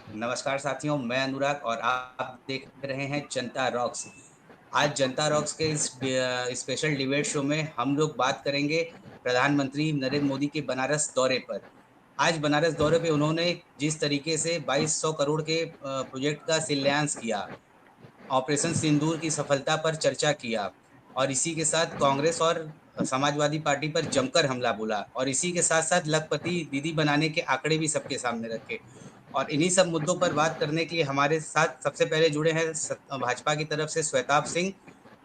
नमस्कार साथियों, मैं अनुराग और आप देख रहे हैं जनता रॉक्स। आज जनता रॉक्स के इस स्पेशल डिबेट शो में हम लोग बात करेंगे प्रधानमंत्री नरेंद्र मोदी के बनारस दौरे पर। आज बनारस दौरे पे उन्होंने जिस तरीके से 2200 करोड़ के प्रोजेक्ट का शिलान्यास किया, ऑपरेशन सिंदूर की सफलता पर चर्चा किया और इसी के साथ कांग्रेस और समाजवादी पार्टी पर जमकर हमला बोला और इसी के साथ साथ लखपति दीदी बनाने के आंकड़े भी सबके सामने रखे। और इन्हीं सब मुद्दों पर बात करने के लिए हमारे साथ सबसे पहले जुड़े हैं भाजपा की तरफ से श्वेताब सिंह,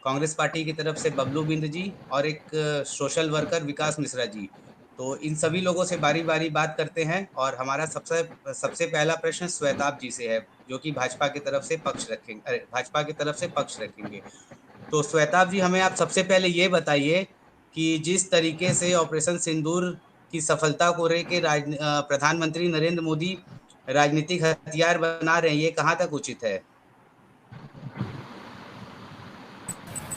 कांग्रेस पार्टी की तरफ से बबलू बिंद जी और एक सोशल वर्कर विकास मिश्रा जी। तो इन सभी लोगों से बारी बारी बात करते हैं और हमारा सबसे सबसे पहला प्रश्न श्वेताब जी से है, जो कि भाजपा की तरफ से पक्ष रखेंगे, भाजपा की तरफ से पक्ष रखेंगे। तो श्वेताब जी, हमें आप सबसे पहले ये बताइए कि जिस तरीके से ऑपरेशन सिंदूर की सफलता को लेके प्रधानमंत्री नरेंद्र मोदी राजनीतिक हथियार बना रहे हैं, ये कहाँ तक उचित है?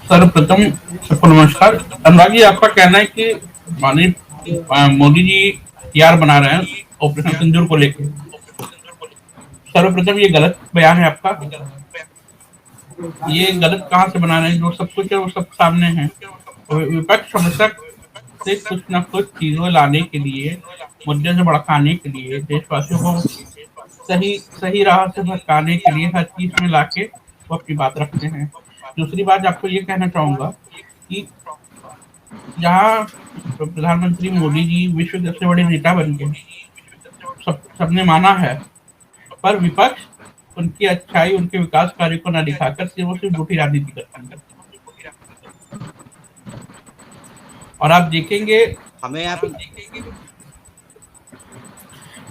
सर्वप्रथम सबको नमस्कार। अनुराग जी, आपका कहना है कि माननीय मोदी जी हथियार बना रहे हैं ऑपरेशन सिंदूर को लेकर। सर्वप्रथम ये गलत बयान है आपका। ये गलत कहाँ से बना रहे हैं? जो सब कुछ है वो सब सामने है। विपक्ष हमेशा से कुछ न कुछ चीजों लाने के लिए, मुद्दे से भड़काने के लिए, देशवासियों को सही सही राह से भटकाने के लिए हर चीज में लाके वो अपनी बात रखते हैं। दूसरी बात आपको ये कहना चाहूंगा कि जहाँ प्रधानमंत्री मोदी जी विश्व के सबसे बड़े नेता बन गए, सबने माना है, पर विपक्ष उनकी अच्छाई, उनके विकास कार्य को न दिखाकर सिर्फ और सिर्फ झूठी राजनीति करती है। और आप देखेंगे हमें आप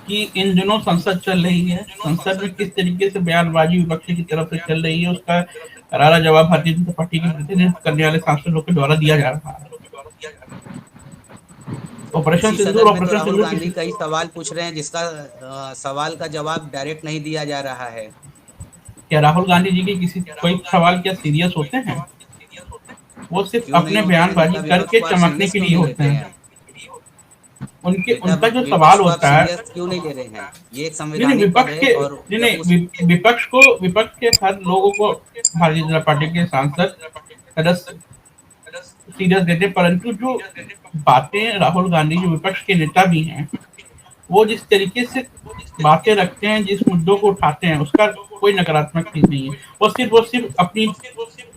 कि इन दिनों संसद चल रही है। संसद में किस तरीके से बयानबाजी विपक्ष की तरफ से चल रही है, उसका करारा जवाब भारतीय जनता पार्टी के प्रतिनिधित्व करने वाले सांसदों के द्वारा दिया जा रहा है। इसी सदन में तो ऑपरेशन राहुल सिंदूर गांधी किसी कई सवाल पूछ रहे हैं, जिसका सवाल का जवाब डायरेक्ट नहीं दिया जा रहा है। क्या राहुल गांधी जी के किसी कोई सवाल क्या सीरियस होते हैं? वो सिर्फ क्यों नहीं अपने होते हैं? बयानबाजी नेता विपक्ष करके को आप चमकने सीरियस के क्यों लिए नहीं होते लेते हैं। हैं? उनके नेता उनका जो विपक्ष सवाल को आप होता है, सीरियस क्यों नहीं ले रहे हैं? ये एक नहीं नहीं, संवैधानिक पद है और जब उस विपक्ष के हर लोगों को भारतीय जनता पार्टी के सांसद सदस्य सीरियस देते, परंतु जो बातें राहुल गांधी जो विपक्ष के नेता भी हैं, वो जिस तरीके से बातें रखते हैं, जिस मुद्दों को उठाते हैं, उसका कोई नकारात्मक चीज नहीं है। वो सिर्फ अपनी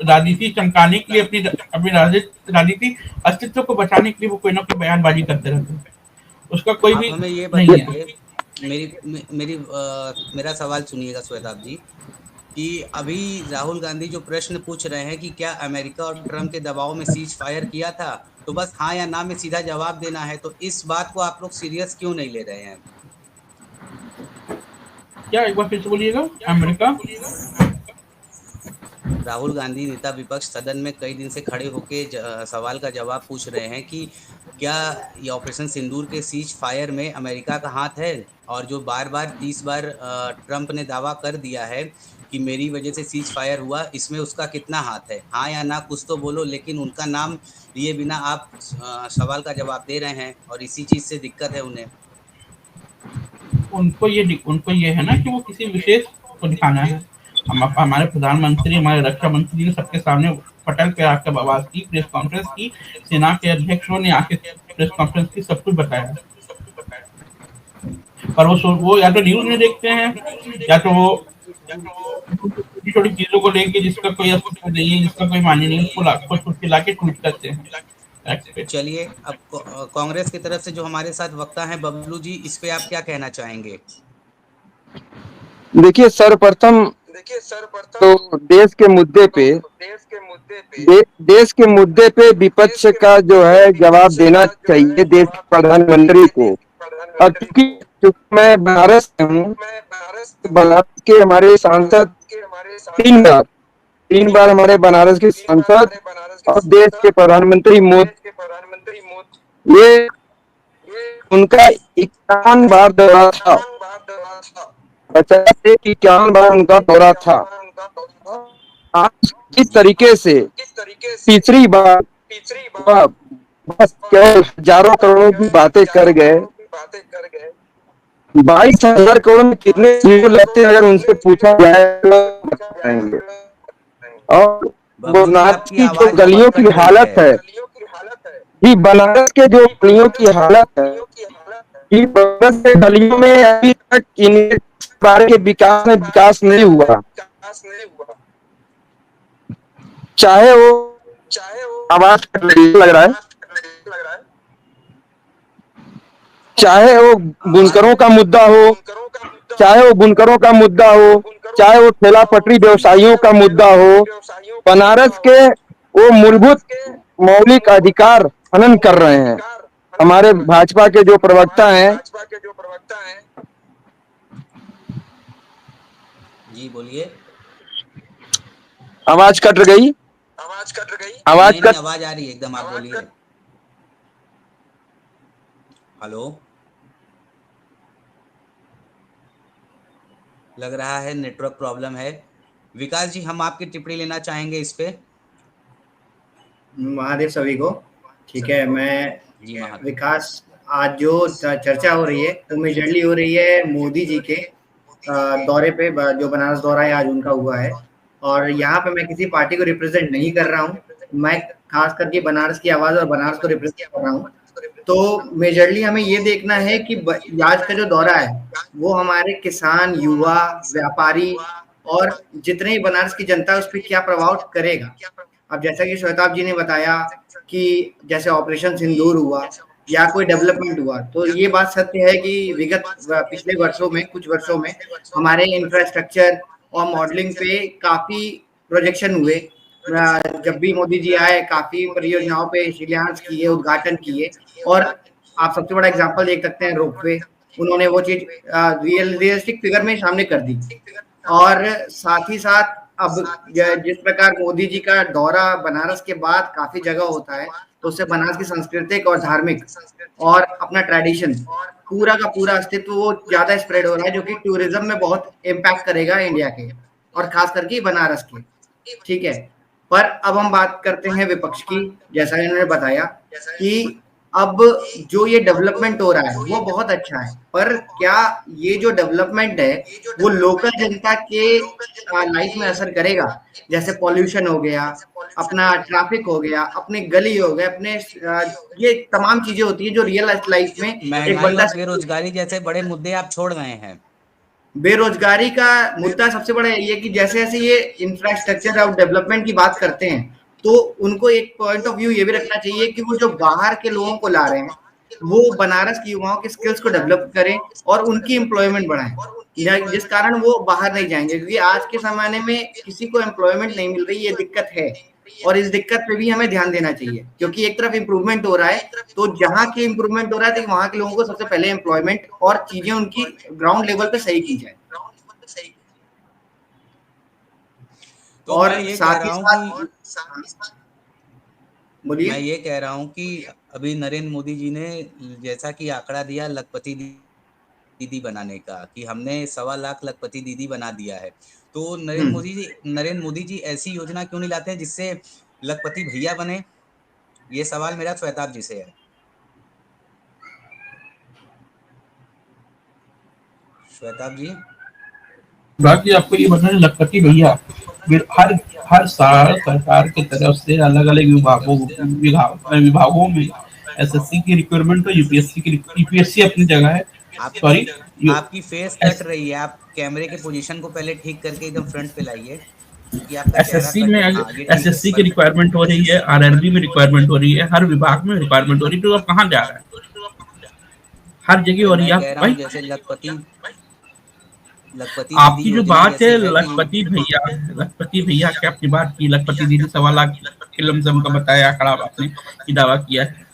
राजनीति चमकाने के लिए, अपनी अपनी राजनीति अस्तित्व को बचाने के लिए वो कोई ना कोई बयानबाजी करते रहते हैं। उसका कोई आप भी हमें ये नहीं है। बताइए, मेरा सवाल सुनिएगा श्वेताब जी, कि अभी राहुल गांधी जो प्रश्न पूछ रहे हैं कि क्या अमेरिका और ट्रम्प के दबाव में सीज फायर किया था, तो बस हाँ या ना में सीधा जवाब देना है। तो इस बात को आप लोग सीरियस क्यों नहीं ले रहे हैं? क्या, एक बार फिर से बोलिएगा? अमेरिका? राहुल गांधी नेता विपक्ष सदन में कई दिन से खड़े होके सवाल का जवाब पूछ रहे हैं कि क्या ये ऑपरेशन सिंदूर के सीज फायर में अमेरिका का हाथ है, और जो बार बार 30 बार ट्रंप ने दावा कर दिया है कि मेरी वजह से सीज फायर हुआ, इसमें उसका कितना हाथ है? हाँ या ना कुछ तो बोलो। लेकिन उनका नाम लिए बिना आप सवाल का जवाब दे रहे हैं और इसी चीज से दिक्कत है उन्हें। उनको ये है ना कि वो किसी विशेष को दिखाना है। हमारे प्रधानमंत्री, हमारे रक्षा मंत्री ने सबके सामने पटल पे आकर आवाज की, प्रेस कॉन्फ्रेंस की, सेना के अध्यक्षों ने आके प्रेस कॉन्फ्रेंस की, सब कुछ बताया। पर वो या तो न्यूज में देखते हैं, या तो वो छोटी छोटी चीजों को लेके जिसका कोई अस्तित्व नहीं है, जिसका कोई मान्य नहीं है, उसको ला के ट्वीट करते हैं। चलिए, अब कांग्रेस की तरफ से जो हमारे साथ वक्ता हैं बबलू जी, इस पे आप क्या कहना चाहेंगे? देखिए, सर्वप्रथम तो देश के मुद्दे पे विपक्ष का जो है जवाब देना चाहिए देश के प्रधानमंत्री को। अब चूंकि मैं बनारस से हूँ, बनारस के हमारे सांसद तीन बार हमारे बनारस के सांसद और देश के प्रधानमंत्री मोदी, ये उनका 51 बार दौरा था। 50 से 51 बार उनका दौरा था। आज जिस तरीके से तीसरी बार बस केवल हजारों करोड़ों की बातें कर गए, 22,000 करोड़ में कितने CO लगते हैं, अगर उनसे पूछा जाए तो बताएंगे। और बबलू जी, बनारस आपकी की जो आवाज गलियों बहुत की कट रही हालत है। है जी, बनारस के जो गलियों की हालत है कि बनारस के गलियों में अभी तक इनके बारे के विकास नहीं हुआ। चाहे वो आवाज कट रही है, लग रहा है, चाहे वो आवाज बुनकरों का मुद्दा हो, चाहे वो बुनकरों का मुद्दा हो, चाहे वो ठेला पटरी जी व्यवसायियों का मुद्दा हो, बनारस के वो मूलभूत मौलिक अधिकार हनन कर रहे हैं। हमारे भाजपा के जो प्रवक्ता हैं, जी बोलिए। आवाज कट गई, आवाज नहीं नहीं, कट आवाज आ रही है एकदम, आप बोलिए। हेलो, लग रहा है नेटवर्क प्रॉब्लम है। विकास जी, हम आपकी टिप्पणी लेना चाहेंगे इस पे। महादेव सभी को। ठीक है, मैं जी महादेव। विकास, आज जो चर्चा हो रही है वो मेजरली हो रही है मोदी जी के दौरे पे, जो बनारस दौरा है आज उनका हुआ है। और यहाँ पे मैं किसी पार्टी को रिप्रेजेंट नहीं कर रहा हूँ, मैं खास करके बनारस की आवाज़ और बनारस को रिप्रेजेंट कर रहा हूँ। तो मेजरली हमें ये देखना है कि आज का जो दौरा है वो हमारे किसान, युवा, व्यापारी और जितने ही बनारस की जनता है उस पर क्या प्रभाव करेगा। अब जैसा कि श्वेताब जी ने बताया कि जैसे ऑपरेशन सिंदूर हुआ या कोई डेवलपमेंट हुआ, तो ये बात सत्य है कि विगत पिछले वर्षों में, कुछ वर्षों में हमारे इंफ्रास्ट्रक्चर और मॉडलिंग पे काफ़ी प्रोजेक्शन हुए। जब भी मोदी जी आए काफ़ी परियोजनाओं पे शिलान्यास किए, उद्घाटन किए। और आप सबसे बड़ा एग्जाम्पल देख सकते हैं रोपवे, उन्होंने वो चीज़ रियलिस्टिक फिगर में सामने कर दी। और साथ ही साथ अब जिस प्रकार मोदी जी का दौरा बनारस के बाद काफी जगह होता है, तो उससे बनारस की सांस्कृतिक और धार्मिक और अपना ट्रेडिशन पूरा का पूरा अस्तित्व वो ज्यादा स्प्रेड हो रहा है, जो कि टूरिज्म में बहुत इम्पैक्ट करेगा इंडिया के और खास करके बनारस के। ठीक है, पर अब हम बात करते हैं विपक्ष की। जैसा इन्होंने बताया कि अब जो ये डेवलपमेंट हो रहा है वो बहुत अच्छा है, पर क्या ये जो डेवलपमेंट है वो लोकल जनता के लाइफ में असर करेगा? जैसे पॉल्यूशन हो गया, अपना ट्रैफिक हो गया, अपने गली हो गए, अपने ये तमाम चीजें होती है जो रियल लाइफ में एक महंगाई बंदा। और बेरोजगारी जैसे बड़े मुद्दे आप छोड़ गए हैं। बेरोजगारी का मुद्दा सबसे बड़ा ये है कि जैसे जैसे ये इंफ्रास्ट्रक्चर और डेवलपमेंट की बात करते हैं, तो उनको एक पॉइंट ऑफ व्यू ये भी रखना चाहिए कि वो जो बाहर के लोगों को ला रहे हैं वो बनारस की युवाओं के स्किल्स को डेवलप करें और उनकी एम्प्लॉयमेंट बढ़ाएं, जिस कारण वो बाहर नहीं जाएंगे। क्योंकि आज के जमाने में किसी को एम्प्लॉयमेंट नहीं मिल रही, ये दिक्कत है। और इस दिक्कत पे भी हमें ध्यान देना चाहिए, क्योंकि एक तरफ इम्प्रूवमेंट हो रहा है, तो जहाँ की इम्प्रूवमेंट हो रहा है तो वहाँ के लोगों को सबसे पहले एम्प्लॉयमेंट और चीजें उनकी ग्राउंड लेवल पे सही की जाए। तो और मैं ये कह साथ ही रहा हूँ साथ बोलिए। मैं ये कह रहा हूँ कि अभी नरेंद्र मोदी जी ने जैसा कि आंकड़ा दिया लखपति दीदी बनाने का, कि हमने 1.25 लाख लखपति दीदी बना दिया है। तो नरेंद्र मोदी जी ऐसी योजना क्यों नहीं लाते हैं जिससे लखपति भैया बने? ये सवाल मेरा श्वेताब जी से है। श्वेताब जी, बाकी आपको ये बताना, लखपति भैया हर हर साल सरकार की तरफ से अलग अलग विभागों में एसएससी की रिक्वायरमेंट और यूपीएससी अपनी जगह है। आपकी सॉरी, आपकी फेस कट रही है। आप कैमरे के पोजीशन को पहले ठीक करके एकदम फ्रंट पे लाइए, क्योंकि आपका चेहरा एसएससी कट। में हाँ, ये ठीक है, एसएससी की परफेक्ट। रिक्वायरमेंट हो रही है, आरआरबी में रिक्वायरमेंट हो रही है, हर विभाग में रिक्वायरमेंट हो रही है। तो अब कहाँ जा रहा है? हर जगह तो हो रही मैं है। कह रहा हूँ भाई, जैसे लखपति दीदी आपकी जो योजना है बात है जैसे लखपति भैया क्या आपने बात की, लखपति दीदी 1.25 लाख के लमसम का बताया, आंकड़ा आपने की दावा किया है।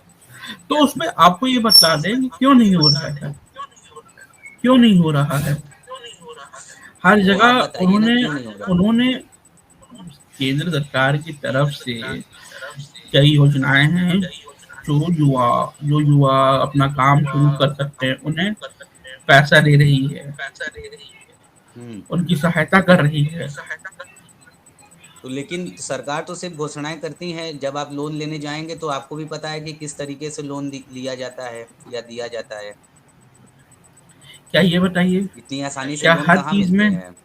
तो उसमें आपको ये बता दें कि क्यों नहीं हो रहा है, क्यों नहीं हो रहा है। हर वो आप जगह बताइए ना, उन्होंने क्यों नहीं हो रहा? उन्होंने केंद्र सरकार की तरफ से कई योजनाएं हैं, जो युवा अपना काम शुरू कर सकते हैं, उन्हें पैसा दे रही है, हम्म। उनकी सहायता कर रही है। तो लेकिन सरकार तो सिर्फ घोषणाएं करती हैं, जब आप लोन लेने जाएंगे तो आपको भी पता है कि किस तरीके से लोन लिया जाता है या दिया जाता है। क्या ये बताइए, इतनी आसानी से क्या लोन हर कहाँ चीज मिलते में, हैं?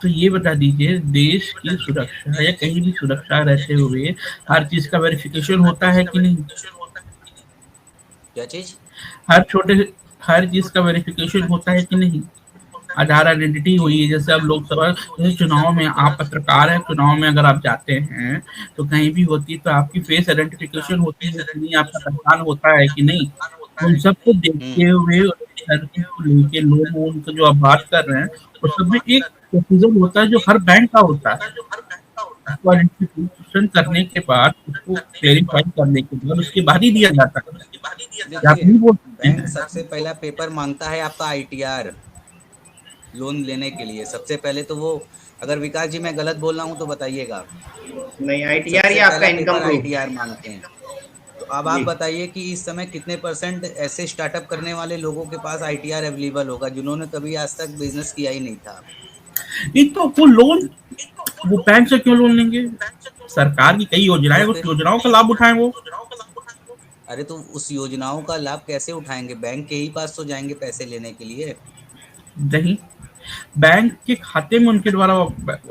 तो ये बता दीजिए, देश की सुरक्षा या कहीं भी सुरक्षा रहते हुए हर चीज का वेरिफिकेशन होता है कि नहीं? क्या चीज? हर छोटे हर चीज का वेरिफिकेशन होता है कि नहीं? आधार आइडेंटिटी जी। हुई, जैसे अब लोकसभा, जैसे चुनाव में आप पत्रकार हैं, चुनाव में अगर आप जाते हैं तो कहीं भी होती है तो आपकी फेस आइडेंटिफिकेशन होती है कि नहीं, आपका पहचान होता है कि नहीं? उन सबको देखते हुए हर चीज को लेके लोन वोन का जो आप बात कर रहे हैं, उस सब में एक प्रोसीजर होता है जो हर बैंक का होता है। उसको आइडेंटिफिकेशन करने के बाद, उसको वेरीफाई करने के बाद उसके बाद ही दिया जाता है। क्या आप देखिए, नहीं बोल सकते बैंक हैं? सबसे पहला पेपर मांगता है आपका आईटीआर लोन लेने के लिए। सबसे पहले तो वो, अगर विकास जी मैं गलत बोल रहा हूँ तो बताइएगा। नहीं, आईटीआर सबसे या आपका पहला इनकम पेपर प्रूफ। आईटीआर मांगते हैं। तो अब आप जी। बताइए कि इस समय कितने परसेंट ऐसे स्टार्टअप करने वाले लोगों के पास आईटीआर अवेलेबल होगा जिन्होंने कभी आज तक बिजनेस किया ही नहीं था। एक तो वो लोन, वो बैंक से क्यों लोन लेंगे? सरकार की कई योजनाएं, तो उस फिर, योजनाओं का लाभ उठाएं वो। अरे तो उस योजनाओं का लाभ कैसे उठाएंगे? बैंक के ही पास तो जाएंगे पैसे लेने के लिए। नहीं, बैंक के खाते में उनके द्वारा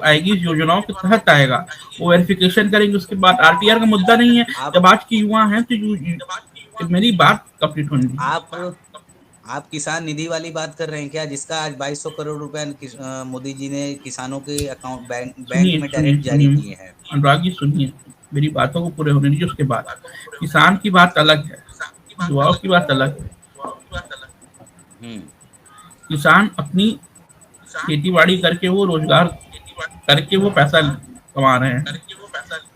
आएगी, इस योजनाओं के तहत आएगा, वो वेरिफिकेशन करेंगे उसके बाद। आरटीआर का मुद्दा नहीं है। आप जब आज के युवा हैं तो मेरी बात कंप्लीट होनी है। आप आप किसान निधि वाली बात कर रहे हैं क्या, जिसका आज 2200 करोड़ रुपए मोदी जी ने किसानों के अकाउंट बैंक सुनिए में सुनिए डायरेक्ट जारी सुनिए, किए हैं? अनुराग जी सुनिए, मेरी बातों को पूरे होने दीजिए, उसके बाद। किसान की बात अलग है, युवाओं की बात अलग है। हम्म। किसान अपनी खेती बाड़ी करके, वो रोजगार करके वो पैसा कमा रहे हैं।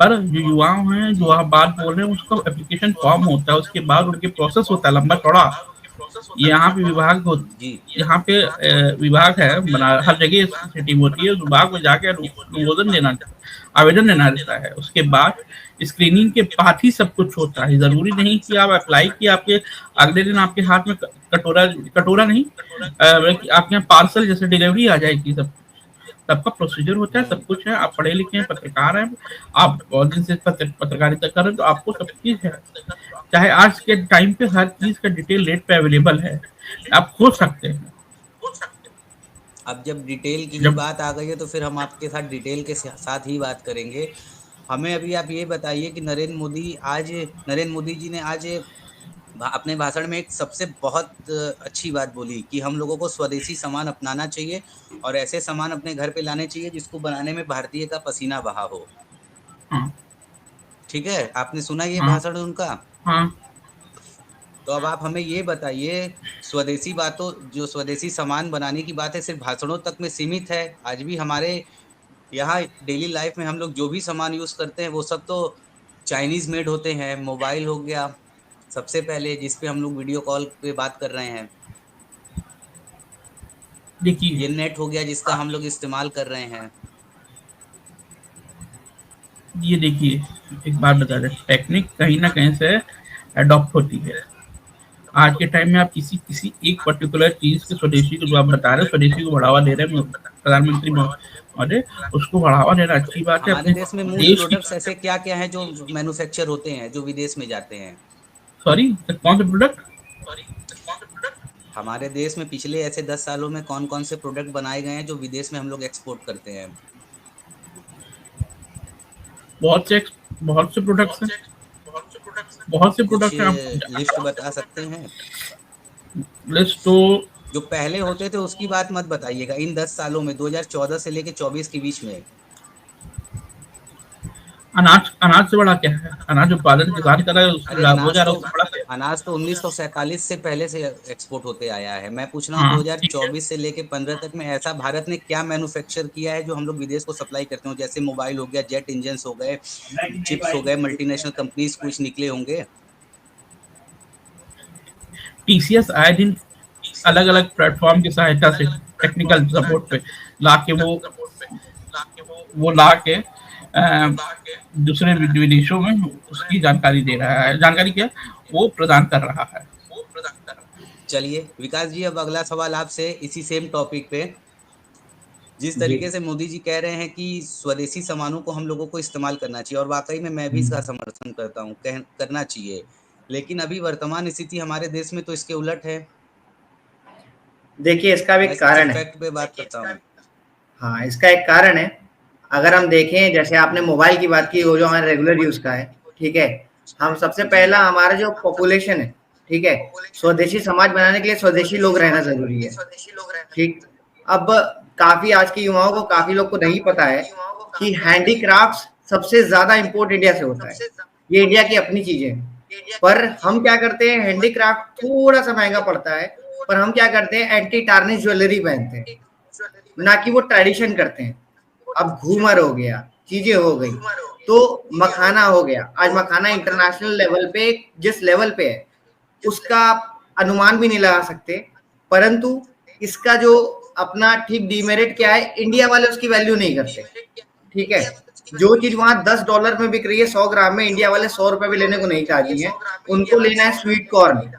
पर जो युवा हैं, जो जी। आप बात बोल रहे हैं, उसका एप्लीकेशन फॉर्म होता है, उसके बाद उनके प्रोसेस होता है लंबा चौड़ा। यहाँ पे विभाग हो, जी। यहाँ पे विभाग है बना, हर जगह सेटिंग होती है, उस विभाग में जाके अनुमोदन देना, आवेदन देना रहता है। उसके बाद स्क्रीनिंग के बाद ही सब कुछ होता है। जरूरी नहीं कि आप अप्लाई किए, आपके अगले दिन आपके हाथ में कटोरा, कटोरा नहीं, बल्कि आपके यहाँ पार्सल जैसे डिलीवरी आ जाएगी। सब सबका प्रोसीजर होता है, सब हम्म। कुछ है। आप पढ़े लिखे हैं, पत्रकार हैं, आप बहुत दिन से पत्रकारिता कर रहे हैं, तो आपको सब चीज है। चाहे आज के टाइम पे हर चीज का डिटेल नेट पे अवेलेबल है, आप खोज सकते हैं। अब जब डिटेल की ही जब बात आ गई है तो फिर हम आपके साथ डिटेल के साथ ही बात करेंगे। हमें अभी आप ये बताइए कि नरेंद्र मोदी जी ने आज अपने भाषण में एक सबसे बहुत अच्छी बात बोली कि हम लोगों को स्वदेशी सामान अपनाना चाहिए और ऐसे सामान अपने घर पे लाने चाहिए जिसको बनाने में भारतीय का पसीना बहा हो। हाँ ठीक है, आपने सुना ये हाँ भाषण उनका? हाँ, तो अब आप हमें ये बताइए, स्वदेशी बातों, जो स्वदेशी सामान बनाने की बात है सिर्फ भाषणों तक में सीमित है? आज भी हमारे यहाँ डेली लाइफ में हम लोग जो भी सामान यूज करते हैं वो सब तो चाइनीज मेड होते हैं। मोबाइल हो गया सबसे पहले, जिस पे हम लोग वीडियो कॉल पे बात कर रहे हैं। देखिए, ये नेट हो गया जिसका हम लोग इस्तेमाल कर रहे हैं। ये देखिए, एक बात बता दें, टेक्निक कहीं ना कहीं से अडॉप्ट होती है। आज के टाइम में आप किसी किसी एक पर्टिकुलर चीज के, स्वदेशी को जो आप बता रहे हैं, स्वदेशी को बढ़ावा दे रहे हैं प्रधानमंत्री महोदय, उसको बढ़ावा देना अच्छी बात है। हमारे अपने देश में मूल देश की, प्रोडक्ट्स ऐसे क्या क्या हैं जो मैन्युफैक्चर होते हैं जो विदेश में जाते हैं? सॉरी, कौन से प्रोडक्ट? हमारे देश में पिछले ऐसे 10 सालों में कौन कौन से प्रोडक्ट बनाए गए हैं जो विदेश में हम लोग एक्सपोर्ट करते हैं? बहुत से बहुत से प्रोडक्ट्स हैं, बहुत से कुछ प्रोडक्ट हैं। आप लिस्ट बता सकते हैं? लिस्ट तो, जो पहले होते थे उसकी बात मत बताइएगा, इन 10 सालों में 2014 से लेके 24 के बीच में। अनाज, अनाज से बड़ा क्या है? अनाज उत्पादन किसान कर रहा है, उससे अरे हो जा अनाज रहा तो है, उससे बड़ा क्या है? अनाज तो 1947 से पहले से एक्सपोर्ट होते आया है। मैं पूछ रहा हूँ हाँ ठीक है। 2024 से लेके 15 तक में ऐसा भारत ने क्या मैन्युफैक्चर किया है जो हम लोग विदेश को सप्लाई करते हो? जैसे मोबाइल हो गया, जेट इंजन हो गए, चिप्स हो गए, मल्टीनेशनल कंपनीज कुछ निकले होंगे। टीसीएस आए दिन अलग अलग प्लेटफॉर्म की सहायता से, टेक्निकल सपोर्ट पे लाके वो लाके दूसरे विदेशों में उसकी जानकारी दे रहा है, जानकारी क्या, वो प्रदान कर रहा है। चलिए विकास जी, अब अगला सवाल आपसे इसी सेम टॉपिक पे। जिस जी। तरीके से मोदी जी कह रहे हैं कि स्वदेशी सामानों को हम लोगों को इस्तेमाल करना चाहिए, और वाकई में मैं भी इसका समर्थन करता हूँ, करना चाहिए। लेकिन अभी वर्तमान स्थिति हमारे देश में तो इसके उलट है। देखिए इसका भी मैं कारण है। फैक्ट पे बात करता हूँ। हाँ, इसका एक कारण है। अगर हम देखें, जैसे आपने मोबाइल की बात की, वो जो हमारे रेगुलर यूज का है, ठीक है, हम सबसे जी। पहला हमारा जो पॉपुलेशन है, ठीक है, स्वदेशी समाज बनाने के लिए स्वदेशी लोग रहना जरूरी है। ठीक। अब काफी आज के युवाओं को, काफी लोग को नहीं पता है कि हैंडीक्राफ्ट सबसे ज्यादा इंपोर्ट इंडिया से होता है। ये इंडिया की अपनी चीजें हैं। पर हम क्या करते हैं, हैंडीक्राफ्ट थोड़ा सा महंगा पड़ता है, पर हम क्या करते हैं, एंटी टार्निश ज्वेलरी पहनते हैं, ना कि वो ट्रेडिशन करते हैं। अब घूमर हो गया, चीजें हो गई, तो मखाना हो गया। आज मखाना इंटरनेशनल लेवल पे जिस लेवल पे है, उसका आप अनुमान भी नहीं लगा सकते। परंतु इसका जो अपना ठीक डीमेरिट क्या है, इंडिया वाले उसकी वैल्यू नहीं करते। ठीक है, जो चीज वहां $10 में बिक रही है 100 ग्राम में, इंडिया वाले 100 रुपए भी लेने को नहीं राजी हैं। उनको लेना है स्वीट कॉर्न।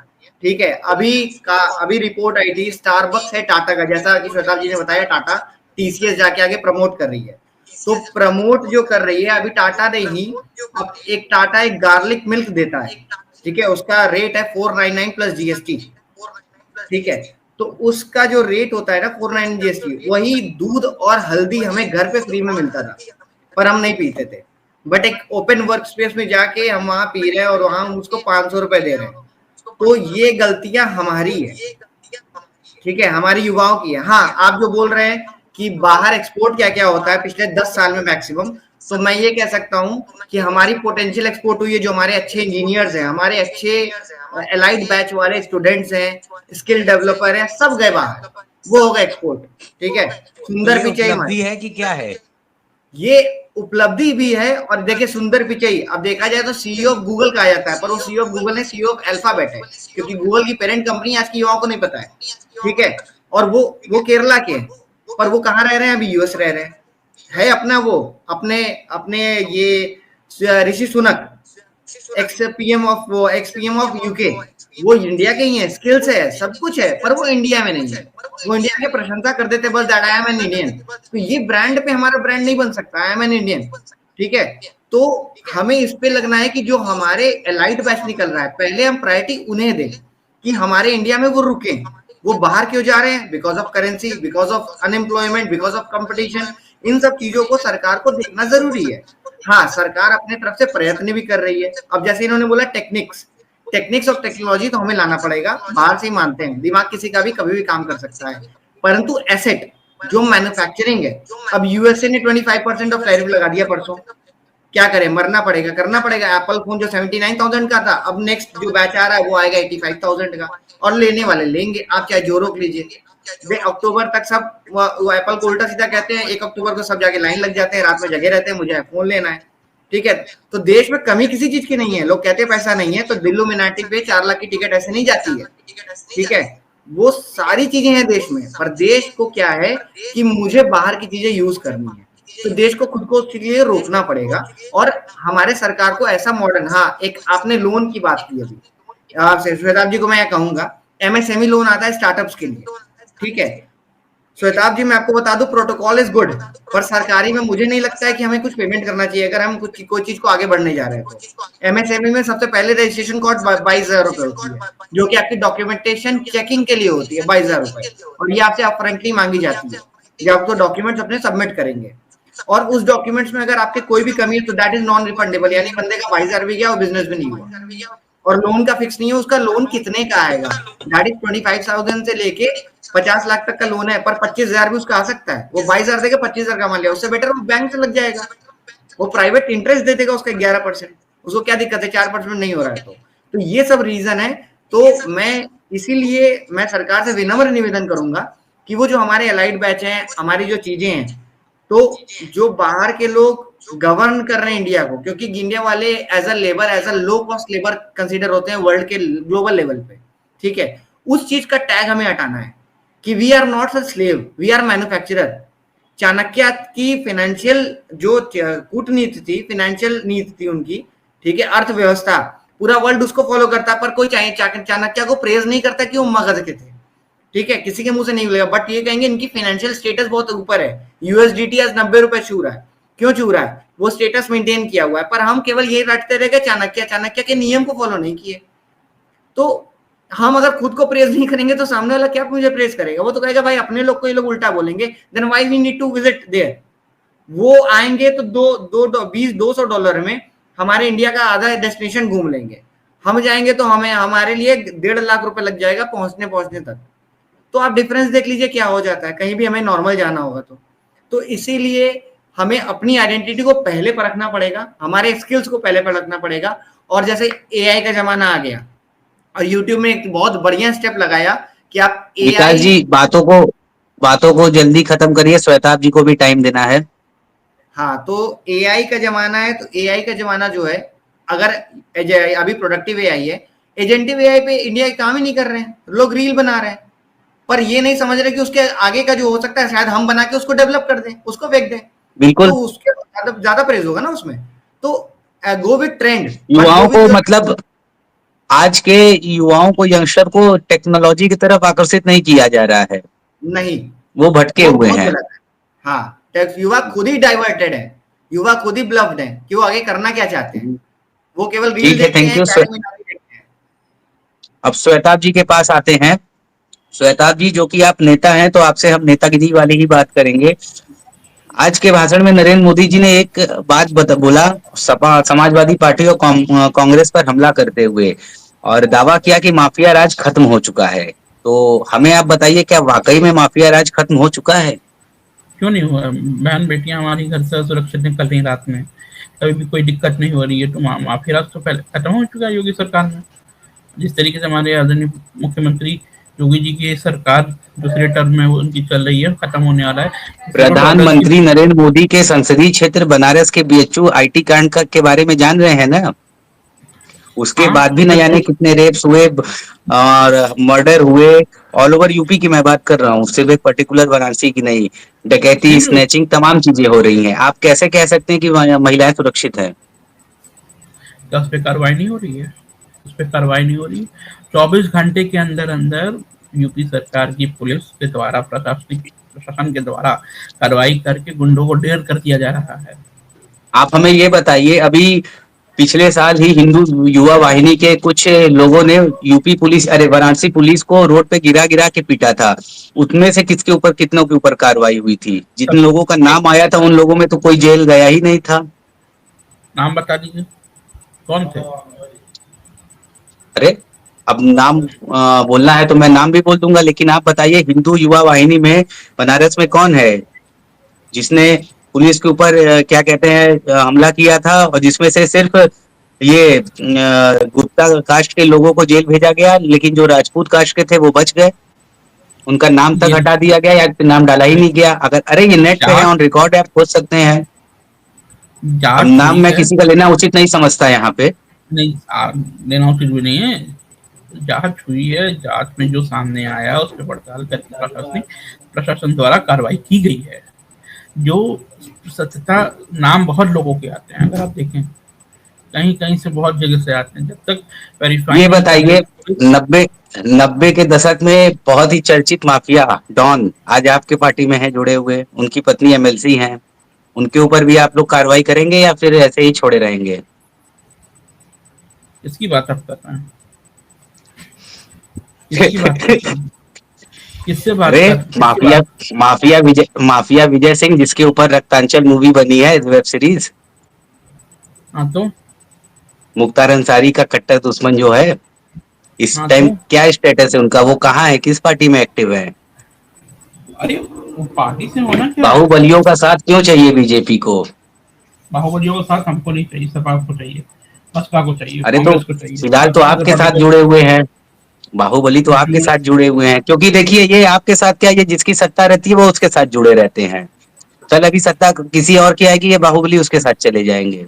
ठीक है, अभी रिपोर्ट आई थी, स्टारबक्स है टाटा का, जैसा कि श्वेता जी ने बताया, टाटा टीसीएस जाके आगे प्रमोट कर रही है। तो प्रमोट जो कर रही है अभी टाटा ने ही, अब एक टाटा एक गार्लिक मिल्क देता है, ठीक है, उसका रेट है 499 प्लस जीएसटी। ठीक है, तो उसका जो रेट होता है ना 499 जीएसटी, वही दूध और हल्दी हमें घर पे फ्री में मिलता था, पर हम नहीं पीते थे। बट एक ओपन वर्क स्पेस में जाके हम वहां पी रहे हैं और वहां हम उसको 500 रुपए दे रहे हैं। तो ये गलतियां हमारी है। ठीक है, हमारी युवाओं की है। हाँ, आप जो बोल रहे हैं कि बाहर एक्सपोर्ट क्या क्या होता है पिछले 10 साल में मैक्सिमम, तो मैं ये कह सकता हूं कि हमारी पोटेंशियल एक्सपोर्ट हुई है। जो हमारे अच्छे इंजीनियर्स हैं, हमारे अच्छे एलाइड बैच वाले स्टूडेंट्स हैं, स्किल डेवलपर हैं, सब गए बाहर, वो होगा एक्सपोर्ट। ठीक है, तो सुंदर ये पिचाई उपलब्धि है कि क्या है? ये उपलब्धि भी है। और देखिए सुंदर पिचाई, अब देखा जाए तो सीईओ ऑफ गूगल कहा जाता है, पर वो सीईओ ऑफ गूगल है, सीईओ ऑफ अल्फाबेट है, क्योंकि गूगल की पेरेंट कंपनी आज की युवाओं को नहीं पता है। ठीक है, और वो केरला के हैं, पर वो कहाँ रह रहे हैं, अभी यूएस रह रहे हैं। है अपना वो, अपने अपने ये Rishi Sunak, ex PM of UK, वो इंडिया के ही है, स्किल्स है, सब कुछ है, पर वो इंडिया में नहीं है। वो इंडिया की प्रशंसा कर देते बस, that I am an Indian. तो ये ब्रांड पे हमारा ब्रांड नहीं बन सकता, आई एम एन इंडियन। ठीक है, तो हमें इस पे लगना है कि जो हमारे एलाइट बैच निकल रहा है, पहले हम प्रायोरिटी उन्हें दें कि हमारे इंडिया में वो रुके। वो बाहर क्यों जा रहे हैं? Because of currency, because of unemployment, because of competition. इन सब चीजों को सरकार को देखना जरूरी है। हाँ, सरकार अपने तरफ से प्रयत्न भी कर रही है। अब जैसे इन्होंने बोला टेक्निक्स और टेक्नोलॉजी तो हमें लाना पड़ेगा, बाहर से ही मानते हैं, दिमाग किसी का भी कभी भी काम कर सकता है, परंतु एसेट जो मैन्युफैक्चरिंग है, अब यूएसए ने 25% ऑफ टैरिफ लगा दिया परसों। क्या करें, मरना पड़ेगा, करना पड़ेगा। एप्पल फोन जो 79,000 का था, अब नेक्स्ट जो बैच आ रहा है वो आएगा 85,000 का, और लेने वाले लेंगे, आप चाहे जो रोक लीजिए। अक्टूबर तक सब वो एप्पल को उल्टा सीधा कहते हैं, 1 अक्टूबर को सब जाके लाइन लग जाते हैं, रात में जगे रहते हैं, मुझे फोन लेना है। ठीक है, तो देश में कमी किसी चीज की नहीं है। लोग कहते हैं पैसा नहीं है, तो इल्यूमिनाटी पे 4 लाख की टिकट ऐसे नहीं जाती है। ठीक है, वो सारी चीजें हैं देश में, पर देश को क्या है कि मुझे बाहर की चीजें यूज करनी है, तो देश को खुद को उसके लिए रोकना पड़ेगा। और हमारे सरकार को ऐसा मॉडर्न, हाँ, एक आपने लोन की बात की अभी, आपसे श्वेताब जी को मैं कहूंगा, एमएसएमई लोन आता है स्टार्टअप्स के लिए। ठीक है, श्वेताब जी मैं आपको बता दूं, प्रोटोकॉल इज गुड, पर सरकारी में मुझे नहीं लगता है कि हमें कुछ पेमेंट करना चाहिए अगर हम कुछ कोई चीज को आगे बढ़ने जा रहे हैं। तो एमएसएमई में सबसे पहले रजिस्ट्रेशन कॉस्ट 22,000 रुपए होती है, जो कि आपकी डॉक्यूमेंटेशन चेकिंग के लिए होती है, 22,000 रुपए, और ये आपसे अपफ्रंटली मांगी जाती है जब आप तो डॉक्यूमेंट्स अपने सबमिट करेंगे। और उस डॉक्यूमेंट्स में अगर आपके कोई भी कमी है तो दैट इज नॉन रिफंडेबल, यानी बंदे का 22,000 भी गया और बिजनेस भी नहीं हुआ। और लोन का फिक्स नहीं है, उसका लोन कितने का आएगा, दैट इज 25,000 से लेके 50 लाख तक का लोन है, पर 25,000 भी उसका आ सकता है। वो 22,000 देगा, 25,000 कमा लिया, उससे बेटर वो बैंक से लग जाएगा, वो प्राइवेट इंटरेस्ट दे देगा उसका 11%, उसको क्या दिक्कत है, 4% नहीं हो रहा है। तो ये सब रीजन है। तो मैं इसीलिए मैं सरकार से विनम्र निवेदन करूंगा कि वो जो हमारे एलाइड बैच हैं, हमारी जो चीजें हैं, तो जो बाहर के लोग गवर्न कर रहे हैं इंडिया को, क्योंकि इंडिया वाले as a labour, as a low cost labour consider होते हैं वर्ल्ड के ग्लोबल लेवल पे। ठीक है, उस चीज का टैग हमें हटाना है कि we are not a slave, we are manufacturer. Chanakya की फाइनेंशियल जो कूटनीति थी, फाइनेंशियल नीति थी उनकी, ठीक है, अर्थव्यवस्था, पूरा वर्ल्ड उसको फॉलो करता, पर कोई चाणक्य को प्रेज नहीं करता कि वो मगध के थे। ठीक है, किसी के मुंह से नहीं मिलेगा, बट ये कहेंगे इनकी फाइनेंशियल स्टेटस बहुत ऊपर है। यूएसडीटी आज 90 रुपए छू रहा है, क्यों छू रहा है? वो स्टेटस मेंटेन किया हुआ है, पर हम केवल ये रटते रह गए चाणक्य के नियम को फॉलो नहीं किए। तो हम अगर खुद को प्रेज नहीं करेंगे तो सामने वाला क्या मुझे प्रेज करेगा? वो तो कहेगा भाई अपने लोग को ये लोग उल्टा बोलेंगे, then why we need to visit there. वो आएंगे तो $200 में हमारे इंडिया का आधा डेस्टिनेशन घूम लेंगे। हम जाएंगे तो हमारे लिए 1.5 लाख रुपए लग जाएगा पहुंचने तक। तो आप डिफरेंस देख लीजिए क्या हो जाता है, कहीं भी हमें नॉर्मल जाना होगा तो इसीलिए हमें अपनी आइडेंटिटी को पहले परखना पड़ेगा, हमारे स्किल्स को पहले परखना पड़ेगा। और जैसे एआई का जमाना आ गया और यूट्यूब में एक बहुत बढ़िया स्टेप लगाया कि आप विकास जी बातों को जल्दी खत्म करिए, श्वेताब जी को भी टाइम देना है। हाँ, तो एआई का जमाना है, तो एआई का जमाना जो है, अगर अभी प्रोडक्टिव एआई है, एजेंटिव एआई पे इंडिया काम ही नहीं कर रहे हैं, लोग रील बना रहे हैं, पर ये नहीं समझ रहे कि उसके आगे का जो हो सकता है शायद हम बना के उसको डेवलप कर दें, उसको फेंक दें, बिल्कुल, तो उसके ज्यादा प्रेज होगा ना उसमें। तो गो विद ट्रेंड। युवाओं को मतलब आज के युवाओं को, यंगस्टर को टेक्नोलॉजी की तरफ आकर्षित नहीं किया जा रहा है, नहीं, वो भटके हुए हैं। हाँ, युवा खुद ही डाइवर्टेड है, युवा खुद ही ब्लफ्ड है कि वो आगे करना क्या चाहते हैं, वो केवल रील देखते हैं। अब श्वेताब जी के पास आते हैं। श्वेताब जी, जो कि आप नेता हैं, तो आपसे हम नेतागिरी वाली ही बात करेंगे। आज के भाषण में नरेंद्र मोदी जी ने एक बात बोला, समाजवादी पार्टी और कांग्रेस पर हमला करते हुए, और दावा किया कि माफिया राज खत्म हो चुका है। तो हमें आप बताइए, क्या वाकई में माफिया राज खत्म हो चुका है? क्यों नहीं हुआ? बहन बेटियां हमारी घर से सुरक्षित निकल रही रात में, कभी भी कोई दिक्कत नहीं हो रही है। तो माफिया राज तो पहले खत्म हो चुका है योगी सरकार में। जिस तरीके से हमारे आदरणीय मुख्यमंत्री योगी जी की सरकार दूसरे टर्म में उनकी चल रही है, खत्म होने वाला है। प्रधानमंत्री नरेंद्र मोदी के संसदीय क्षेत्र बनारस के बीएचयू आईटी कांड के बारे में जान रहे हैं ना? उसके बाद भी न जाने कितने रेप्स हुए और मर्डर हुए, ऑल ओवर यूपी की मैं बात कर रहा हूँ, सिर्फ एक पर्टिकुलर वाराणसी की नहीं। डकैती, स्नैचिंग, तमाम चीजें हो रही हैं। आप कैसे कह सकते हैं कि महिलाएं सुरक्षित हैं? उस पर कार्रवाई नहीं हो रही है, उस पर कार्रवाई नहीं हो रही। 24 घंटे के अंदर अंदर यूपी सरकार की पुलिस के द्वारा, प्रशासन के द्वारा कार्रवाई करके गुंडों को ढेर कर दिया जा रहा है। आप हमें ये बताइए, अभी पिछले साल ही हिंदू युवा वाहिनी के कुछ लोगों ने यूपी पुलिस, वाराणसी पुलिस को रोड पे गिरा के पीटा था। उनमें से किसके ऊपर, कितनों के ऊपर कार्रवाई हुई थी? जिन लोगों का नाम आया था उन लोगों में तो कोई जेल गया ही नहीं था। नाम बता दीजिए कौन थे? अरे अब नाम बोलना है तो मैं नाम भी बोल दूंगा, लेकिन आप बताइए, हिंदू युवा वाहिनी में बनारस में कौन है जिसने पुलिस के ऊपर क्या कहते हैं हमला किया था, और जिसमें से सिर्फ ये गुप्ता कास्ट के लोगों को जेल भेजा गया, लेकिन जो राजपूत कास्ट के थे वो बच गए, उनका नाम तक हटा दिया गया या नाम डाला ही नहीं गया। अगर अरे ये नेट पे है, ऑन रिकॉर्ड आप खोज सकते हैं। अब नाम मैं किसी का लेना उचित नहीं समझता यहाँ पे। नहीं, लेना उचित भी नहीं है। जांच हुई है, जांच में जो सामने आया उस पर पड़ताल करके प्रशासन द्वारा कार्रवाई की गई है। जो सत्यता, नाम बहुत लोगों के आते हैं, अगर आप देखें कहीं कहीं से बहुत जगह से आते हैं। जब तक वेरीफाई, ये बताइए, 90 के दशक में बहुत ही चर्चित माफिया डॉन आज आपके पार्टी में है जुड़े हुए, उनकी पत्नी एमएलसी हैं, उनके ऊपर भी आप लोग कार्रवाई करेंगे या फिर ऐसे ही छोड़े रहेंगे? इसकी बात आप कर रहे हैं? इसकी बात कर रहे हैं? किससे बात कर? माफिया विजय सिंह, जिसके ऊपर रक्तांचल मूवी बनी है, वेब सीरीज। हाँ, तो मुख्तार अंसारी का कट्टर दुश्मन जो है, इस टाइम क्या स्टेटस है उनका? वो कहाँ है, किस पार्टी में एक्टिव है? अरे वो पार्टी से होना क्या? बाहुबलियों का साथ क्यों चाहिए बीजेपी को? बाहुबलियों का साथ हमको नहीं चाहिए, सपा को चाहिए, बसपा को चाहिए। अरे तो फिलहाल तो आपके साथ जुड़े हुए हैं, बाहुबली तो आपके साथ जुड़े हुए हैं, क्योंकि देखिए ये आपके साथ क्या, ये जिसकी सत्ता रहती है वो उसके साथ जुड़े रहते हैं। चल अभी सत्ता किसी और की आएगी, ये बाहुबली उसके साथ चले जाएंगे।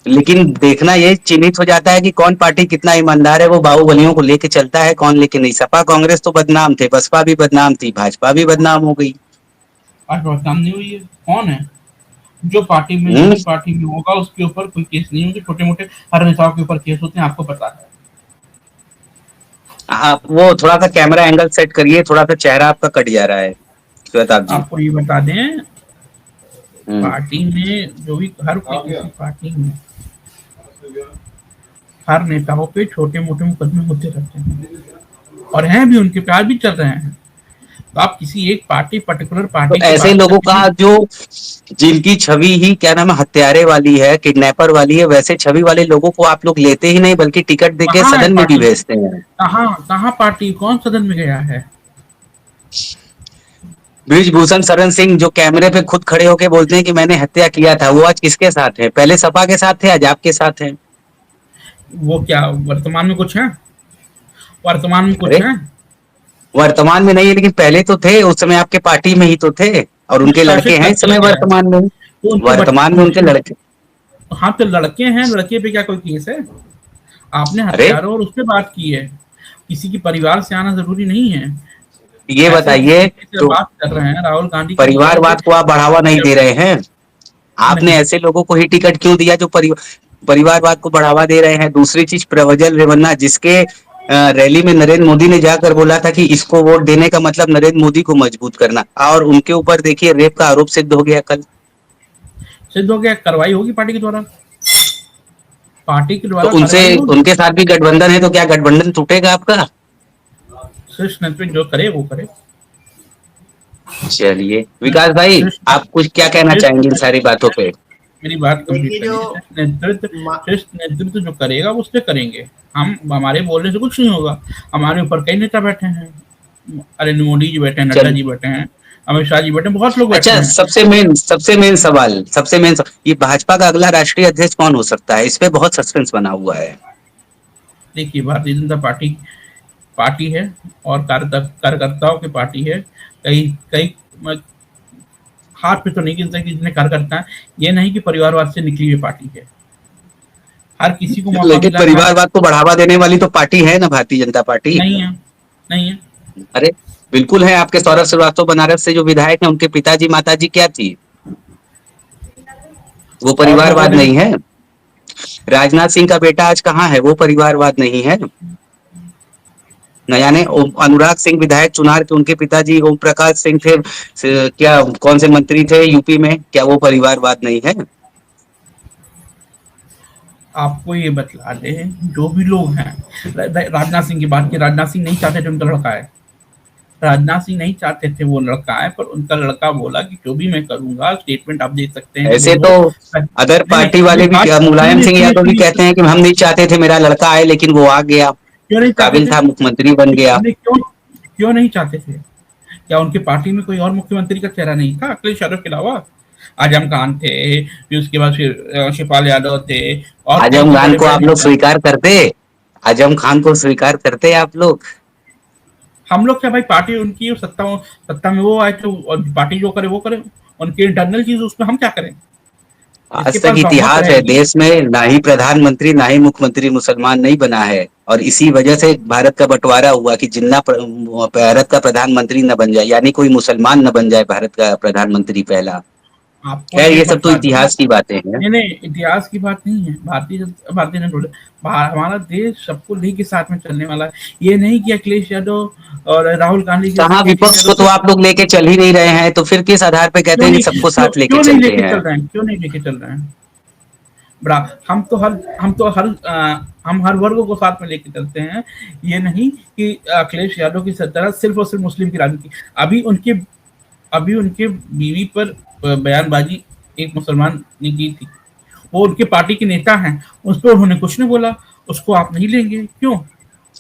लेकिन देखना ये चिन्हित हो जाता है कि कौन पार्टी कितना ईमानदार है, वो बाहुबलियों को लेके चलता है, कौन लेके नहीं। सपा कांग्रेस तो बदनाम थे, बसपा भी बदनाम थी, भाजपा भी बदनाम हो गई। बदनाम नहीं हुई है? कौन है जो पार्टी में होगा उसके ऊपर कोई केस नहीं होंगे? छोटे मोटे हर नेताओं के ऊपर केस होते हैं, आपको पता है। आप वो थोड़ा सा कैमरा एंगल सेट करिए, थोड़ा सा चेहरा आपका कट जा रहा है श्वेताब जी। आपको ये बता दें, पार्टी में जो भी हर किसी पार्टी में हर नेताओं पे छोटे मोटे मुकदमे होते रहते हैं और हैं भी, उनके प्यार भी चल रहे हैं। तो आप किसी एक पार्टी, पर्टिकुलर तो पार्टी की ऐसे बात लोगों करके का जो जिनकी छवि ही क्या नाम है हत्यारे वाली है, किडनैपर वाली है, वैसे छवि वाले लोगों को आप लोग लेते ही नहीं बल्कि टिकट देके कहाँ है सदन में भी पार्टी? भेजते हैं। कहाँ कहाँ पार्टी, कौन सदन में गया है? ब्रिजभूषण शरण सिंह जो कैमरे पे खुद खड़े होके बोलते हैं कि मैंने हत्या किया था, वो आज किसके साथ है? पहले सपा के साथ थे, आज आपके साथ हैं। वो क्या वर्तमान में कुछ है? वर्तमान में कुछ अरे है? वर्तमान में नहीं है लेकिन पहले तो थे, उस समय आपके पार्टी में ही तो थे, और कुछ उनके लड़के शासित हैं इस करते समय क्या है? वर्तमान में। तो उनके वर्तमान में उनके उनके लड़के। हाँ, तो लड़के हैं, लड़के पे क्या कोई केस है? आपने अरे हत्यारों और उस पे बात की है, किसी की परिवार से आना जरूरी नहीं है। ये ऐसे जिस बताइए, तरीके से तो बात कर रहे हैं राहुल गांधी की नीतियों पे, परिवारवाद को आप बढ़ावा नहीं दे रहे हैं? आपने नहीं। ऐसे लोगों को ही टिकट क्यों दिया जो परिवारवाद को बढ़ावा दे रहे हैं? दूसरी चीज, प्रज्वल रेवन्ना जिसके रैली में नरेंद्र मोदी ने जाकर बोला था कि इसको वोट देने का मतलब नरेंद्र मोदी को मजबूत करना, और उनके ऊपर देखिए रेप का आरोप सिद्ध हो गया कल। सिद्ध हो गया, कार्रवाई होगी पार्टी के द्वारा, पार्टी के तो द्वारा उनसे, कार्रवाई होगी। उनके साथ भी गठबंधन है, तो क्या गठबंधन टूटेगा आपका? शीर्ष नेतृत्व जो करे वो करे। चलिए विकास भाई, शीर्ष आप कुछ क्या कहना शीर्ष चाहेंगे इन सारी बातों पे? मेरी बात कंप्लीट देखिए जो करिए। मा- शीर्ष नेतृत्व जो करेगा वो उससे करेंगे, हम हमारे बोलने से कुछ नहीं होगा। हमारे ऊपर कई नेता बैठे हैं, नरेंद्र मोदी जी बैठे हैं, नड्डा चल जी बैठे हैं, अमित शाह जी बैठे हैं, बहुत लोग बैठे अच्छा, हैं। सबसे मेन सवाल, ये भाजपा का अगला राष्ट्रीय अध्यक्ष कौन हो सकता है? इस पे बहुत सस्पेंस बना हुआ है। देखिए, भारतीय जनता पार्टी पार्टी है और कार्यकर्ताओं की पार्टी है। कई कई हाथ पे तो नहीं गिनता कि जितने कार्यकर्ता हैं। ये नहीं कि परिवारवाद से निकली हुई पार्टी है, हर किसी को मौका लेकिन मिला है। हर परिवारवाद को बढ़ावा देने वाली तो पार्टी है ना भारतीय जनता पार्टी। नहीं है, नहीं है। अरे बिल्कुल है, आपके सौरभ श्रीवास्तव बनारस से जो विधायक हैं उनके पिताजी माताजी क्या थी? वो और वो परिवारवाद बोले नहीं है? राजनाथ सिंह का बेटा आज कहाँ है? वो परिवारवाद नहीं है? न जाने अनुराग सिंह विधायक चुनार के उनके पिताजी ओम प्रकाश सिंह थे, क्या कौन से मंत्री थे यूपी में, क्या वो परिवारवाद नहीं है? आपको ये बतला दे, जो भी लोग हैं, राजनाथ सिंह की बात की, राजनाथ सिंह नहीं चाहते थे उनका लड़का है, राजनाथ सिंह नहीं चाहते थे वो लड़का है, पर उनका लड़का बोला कि जो भी मैं करूंगा, स्टेटमेंट आप देख सकते हैं ऐसे तो वो। अदर नहीं नहीं, पार्टी मेरी वाले भी, बात मुलायम सुनिए सिंह सुनिए यादव भी सुनिए कहते हैं कि हम नहीं चाहते थे मेरा लड़का आए, लेकिन वो आ गया, क्यों नहीं चाहते काबिल थे? था, मुख्यमंत्री बन गया। नहीं, क्यों क्यों नहीं चाहते थे? क्या उनकी पार्टी में कोई और मुख्यमंत्री का चेहरा नहीं था अखिलेश यादव के अलावा? आजम खान थे, फिर उसके बाद फिर शिवपाल यादव थे, और कई आजम तो खान बड़े को बड़े आप लोग नेता हैं। स्वीकार करते? आजम खान को स्वीकार करते आप लोग? हम लोग क्या भाई, पार्टी उनकी सत्ता में वो आए थे, और पार्टी जो करे वो करे, उनकी इंटरनल चीज उसमें हम क्या करें? जिसके आज तक पास बहुमत इतिहास है रहेगी। देश में, ना ही प्रधानमंत्री ना ही मुख्यमंत्री मुसलमान नहीं बना है, और इसी वजह से भारत का बंटवारा हुआ कि जिन्ना भारत का प्रधानमंत्री न बन जाए, यानी कोई मुसलमान न बन जाए भारत का प्रधानमंत्री पहला। आपको खैर ये ये सब तो बतला दूं, इतिहास की बातें हैं। नहीं नहीं, इतिहास की बात नहीं है। भारतीय जनता हमारा देश सबको लेके साथ में चलने वाला है। ये नहीं कि अखिलेश यादव और राहुल गांधी की वजह से कहाँ अखिलेश विपक्ष यादव को तो सिर्फ, आप लोग लेके चल ही नहीं रहे हैं, तो फिर किस आधार पे कहते क्यों हैं कि नहीं सबको क्यों साथ लेके क्यों नहीं चलते लेके हैं? चल रहे हैं, क्यों नहीं लेके चल रहे हैं? बड़ा, हम हर वर्ग को साथ में लेके चलते हैं। ये नहीं कि अखिलेश यादव की तरह सिर्फ और सिर्फ मुस्लिम की राजनीति। अभी उनके अभी उनके बीवी पर बयानबाजी एक मुसलमान ने की थी, वो उनके पार्टी के नेता हैं, उस पर उन्होंने कुछ नहीं बोला। उसको आप नहीं लेंगे क्यों?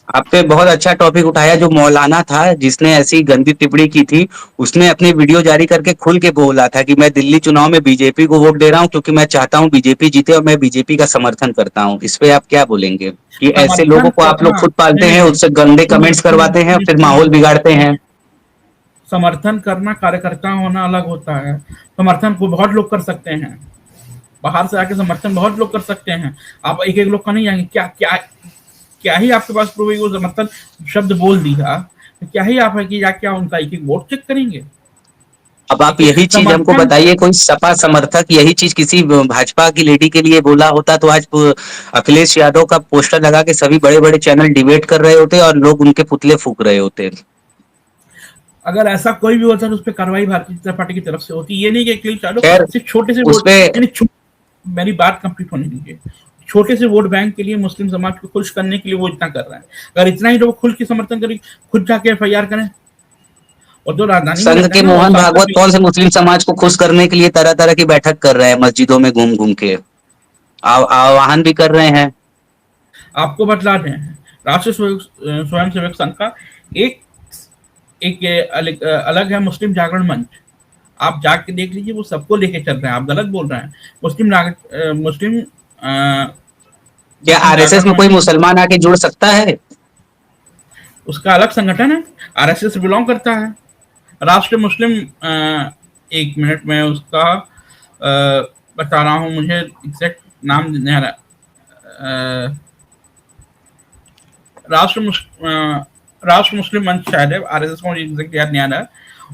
आपने बहुत अच्छा टॉपिक उठाया, जो मौलाना था जिसने ऐसी गंदी टिप्पणी की थी, उसने अपने वीडियो जारी करके खुल के बोला था कि मैं दिल्ली चुनाव में बीजेपी को वोट दे रहा हूं क्योंकि मैं चाहता हूं बीजेपी जीते और मैं बीजेपी का समर्थन करता हूं। इस पे आप क्या बोलेंगे कि ऐसे समर्थन लोगों को आप लोग करना, खुद पालते नहीं हैं, नहीं, उससे गंदे सुनिए कमेंट्स सुनिए करवाते हैं, सुनिए फिर सुनिए माहौल बिगाड़ते सुनिए, हैं? समर्थन करना कार्यकर्ता होना अलग होता है। समर्थन को बहुत लोग कर सकते हैं, बाहर से आके समर्थन बहुत लोग कर सकते हैं। आप एक एक लोग का नहीं जाएंगे। क्या क्या क्या ही आपके पास प्रूफ है कि वो समर्थन शब्द बोल दिया, तो क्या ही आप है कि या क्या उनका एक एक वोट चेक करेंगे? अब आप एक एक यही चीज हमको समर्थन। बताइए, कोई सपा समर्थक यही चीज किसी भाजपा की लेडी के लिए बोला होता तो आज अखिलेश यादव का पोस्टर लगा के सभी बड़े बड़े चैनल डिबेट कर रहे होते और लोग उनके पुतले फूक रहे होते। अगर ऐसा कोई भी होता तो उस पर कार्रवाई भारतीय जनता पार्टी की तरफ से होती। ये नहीं कि अखिलेश यादव खैर सिर्फ छोटे से उस वोट, पे यानी मेरी बात कंप्लीट होने दीजिए। छोटे से वोट बैंक के लिए मुस्लिम समाज को खुश करने के लिए वो इतना कर रहे हैं। अगर इतना ही तो वो खुल के समर्थन करें, खुद जाके FIR करें। और जो राजधानी में संघ रहता के है ना, मोहन भागवत कौन से मुस्लिम समाज को खुश करने के लिए तरह तरह की बैठक कर रहे हैं, मस्जिदों में घूम घूम के आह्वान भी कर रहे हैं। आपको बतला दें, राष्ट्रीय स्वयं सेवक संघ का एक एक अलग है मुस्लिम जागरण मंच। आप जाके देख लीजिए, वो सबको लेके चल रहे हैं। आप गलत बोल रहे हैं। मुस्लिम क्या आरएसएस जागरण में कोई मंच मुसलमान आके जुड़ सकता है? उसका अलग संगठन है, RSS बिलोंग करता है। राष्ट्रीय मुस्लिम एक मिनट में उसका बता रहा हूँ, मुझे एग्जैक्ट नाम नहीं आ रहा। राष्ट्र मुस्लिम मंच शायद है, RSS को एग्जैक्ट याद नहीं आ रहा।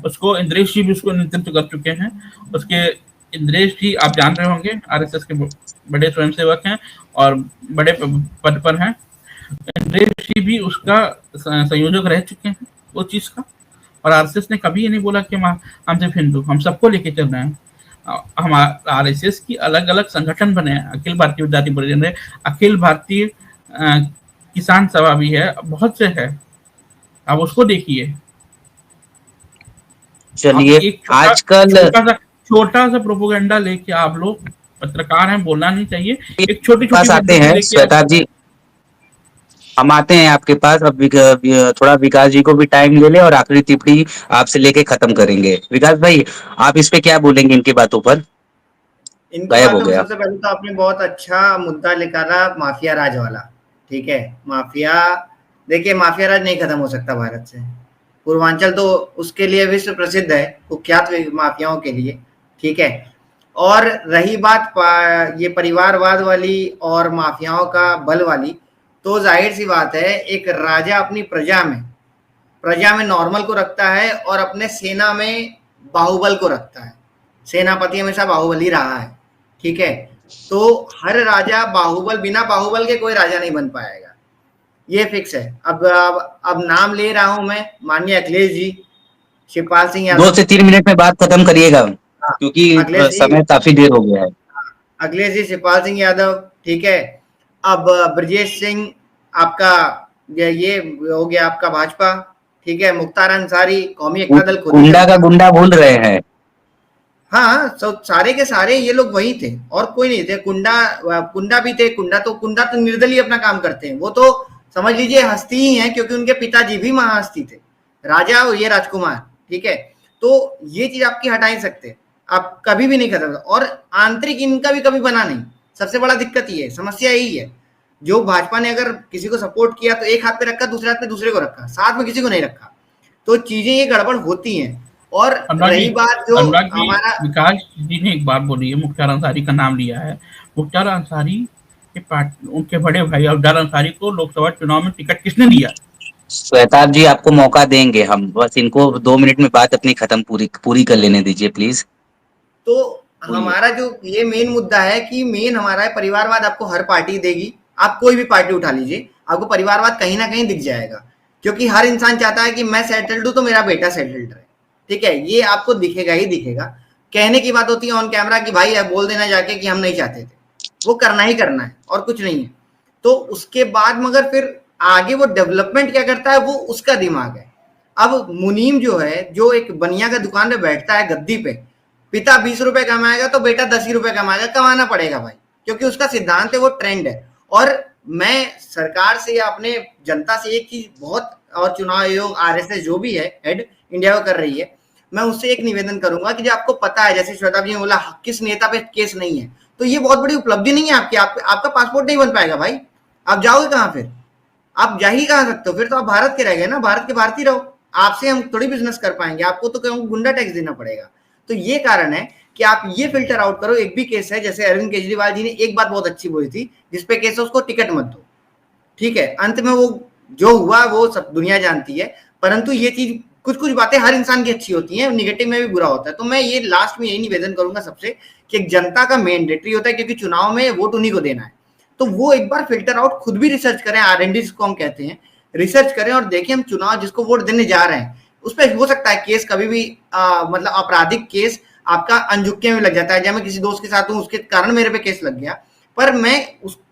उसको इंद्रेश जी भी उसको नेतृत्व कर चुके हैं। उसके इंद्रेश जी आप जान रहे होंगे, RSS के बड़े स्वयंसेवक हैं और बड़े पद पर हैं। इंद्रेश जी भी उसका संयोजक रह चुके हैं वो चीज का। और RSS ने कभी ये नहीं बोला कि हम सिर्फ हिंदू, हम सबको लेके चल रहे हैं। हमारा RSS की अलग अलग संगठन बने हैं। अखिल भारतीय विद्यार्थी परिषद है, अखिल भारतीय किसान सभा भी है, बहुत से है। आप उसको देखिए। चलिए, एक आजकल छोटा सा प्रोपोगंडा लेके आप लोग पत्रकार हैं, बोलना नहीं चाहिए। एक छोटी छोटी पास आते हैं श्वेता जी, हम आते हैं आपके पास। अब थोड़ा विकास जी को भी टाइम ले ले और आखिरी टिप्पणी आपसे लेके खत्म करेंगे। विकास भाई, आप इस पे क्या बोलेंगे इनकी बातों पर? इनकी गायब हो बातों में गया। सबसे पहले तो आपने बहुत अच्छा मुद्दा निकाला, माफिया राज वाला। ठीक है, माफिया, देखिए माफिया राज नहीं खत्म हो सकता भारत से। पूर्वांचल तो उसके लिए विश्व प्रसिद्ध है, कुख्यात माफियाओं के लिए। ठीक है, और रही बात ये परिवारवाद वाली और माफियाओं का बल वाली, तो जाहिर सी बात है, एक राजा अपनी प्रजा में नॉर्मल को रखता है और अपने सेना में बाहुबल को रखता है। सेनापति हमेशा बाहुबल ही रहा है। ठीक है, तो हर राजा बाहुबल, बिना बाहुबल के कोई राजा नहीं बन पाएगा, ये फिक्स है। अब नाम ले रहा हूं मैं, माननीय अखिलेश जी, शिवपाल सिंह 2 यादव। से 3 मिनट में बात खत्म करिएगा, हाँ, क्योंकि अखिलेश जी, समय काफी देर हो गया है। अखिलेश जी, शिवपाल सिंह यादव। ठीक है, अब ब्रजेश सिंह आपका, ये हो गया आपका भाजपा। ठीक है, मुख्तार अंसारी कौमी एकता दल खुद ही गुंडा का चलता। गुंडा भूल रहे हैं। हाँ, सब सारे के सारे ये लोग वही थे और कोई नहीं थे। कुंडा भी थे। कुंडा तो निर्दलीय अपना काम करते हैं। वो तो समझ लीजिए हस्ती ही है, क्योंकि उनके पिताजी भी महाहस्ती थे, राजा और ये राजकुमार। ठीक है, तो ये चीज आपकी हटा ही सकते, आप कभी भी नहीं खत्म। और आंतरिक इनका भी कभी बना नहीं। सबसे बड़ा दिक्कत ये है, समस्या यही है। जो भाजपा ने अगर किसी को सपोर्ट किया तो एक हाथ पे रखा, दूसरे हाथ पे दूसरे को रखा, साथ में किसी को नहीं रखा, तो चीजें ये गड़बड़ होती हैं। और रही बात जो हमारा, विकास जी ने एक बात बोली है, मुख्तार अंसारी का नाम लिया है। मुख्तार अंसारी के उनके बड़े भाई अब्दार अंसारी को लोकसभा चुनाव में टिकट किसने दिया? श्वेता जी, आपको मौका देंगे हम, बस इनको 2 मिनट में बात अपनी खत्म पूरी कर लेने दीजिए प्लीज। तो हमारा जो ये मेन मुद्दा है कि मेन हमारा है परिवारवाद। आपको हर पार्टी देगी, आप कोई भी पार्टी उठा लीजिए, आपको परिवारवाद कहीं ना कहीं दिख जाएगा। क्योंकि हर इंसान चाहता है कि मैं सेटल्ड हूं तो मेरा बेटा सेटल्ड रहे। ठीक है, ये आपको दिखेगा ही दिखेगा। कहने की बात होती है ऑन कैमरा कि भाई बोल देना जाके कि हम नहीं चाहते थे, वो करना ही करना है और कुछ नहीं है। तो उसके बाद मगर फिर आगे वो डेवलपमेंट क्या करता है, वो उसका दिमाग है। अब मुनीम जो है, जो एक बनिया का दुकान पे बैठता है गद्दी पे, पिता 20 रुपए कमाएगा तो बेटा 10 ही रुपए कमाएगा, कमाना पड़ेगा भाई, क्योंकि उसका सिद्धांत है, वो ट्रेंड है। और मैं सरकार से या अपने जनता से एक चीज बहुत, और चुनाव आयोग, RSS जो भी है हेड इंडिया को कर रही है, मैं उससे एक निवेदन करूंगा कि जो आपको पता है, जैसे श्वेता जी ने बोला किस नेता पे केस नहीं है, तो ये बहुत बड़ी उपलब्धि नहीं है आपकी। आपका पासपोर्ट नहीं बन पाएगा भाई, आप जाओगे कहाँ फिर? आप जा ही कहाँ सकते हो? फिर तो आप भारत के रह गए ना, भारत के भारतीय रहो। आपसे हम थोड़ी बिजनेस कर पाएंगे, आपको तो क्यों गुंडा टैक्स देना पड़ेगा। तो ये कारण है कि आप ये फिल्टर आउट करो। एक भी केस है, जैसे अरविंद केजरीवाल जी ने एक बात बहुत अच्छी बोली थी, जिसपे केस है उसको टिकट मत दो। ठीक है, अंत में वो जो हुआ वो सब दुनिया जानती है। परंतु ये चीज, कुछ बातें हर इंसान की अच्छी होती हैं, निगेटिव में भी बुरा होता है। तो मैं ये लास्ट में यही निवेदन करूंगा सबसे कि एक जनता का मैंडेटरी होता है, क्योंकि चुनाव में वोट उन्हीं को देना है। तो वो एक बार फिल्टर आउट खुद भी रिसर्च करें, R&D जिसको हम कहते हैं, रिसर्च करें और देखें हम चुनाव जिसको वोट देने जा रहे हैं उस पर हो सकता है केस कभी भी मतलब आपराधिक केस आपका अनजुक्के में लग जाता है। जब मैं किसी दोस्त के साथ हूँ, उसके कारण मेरे पे केस लग गया, पर मैं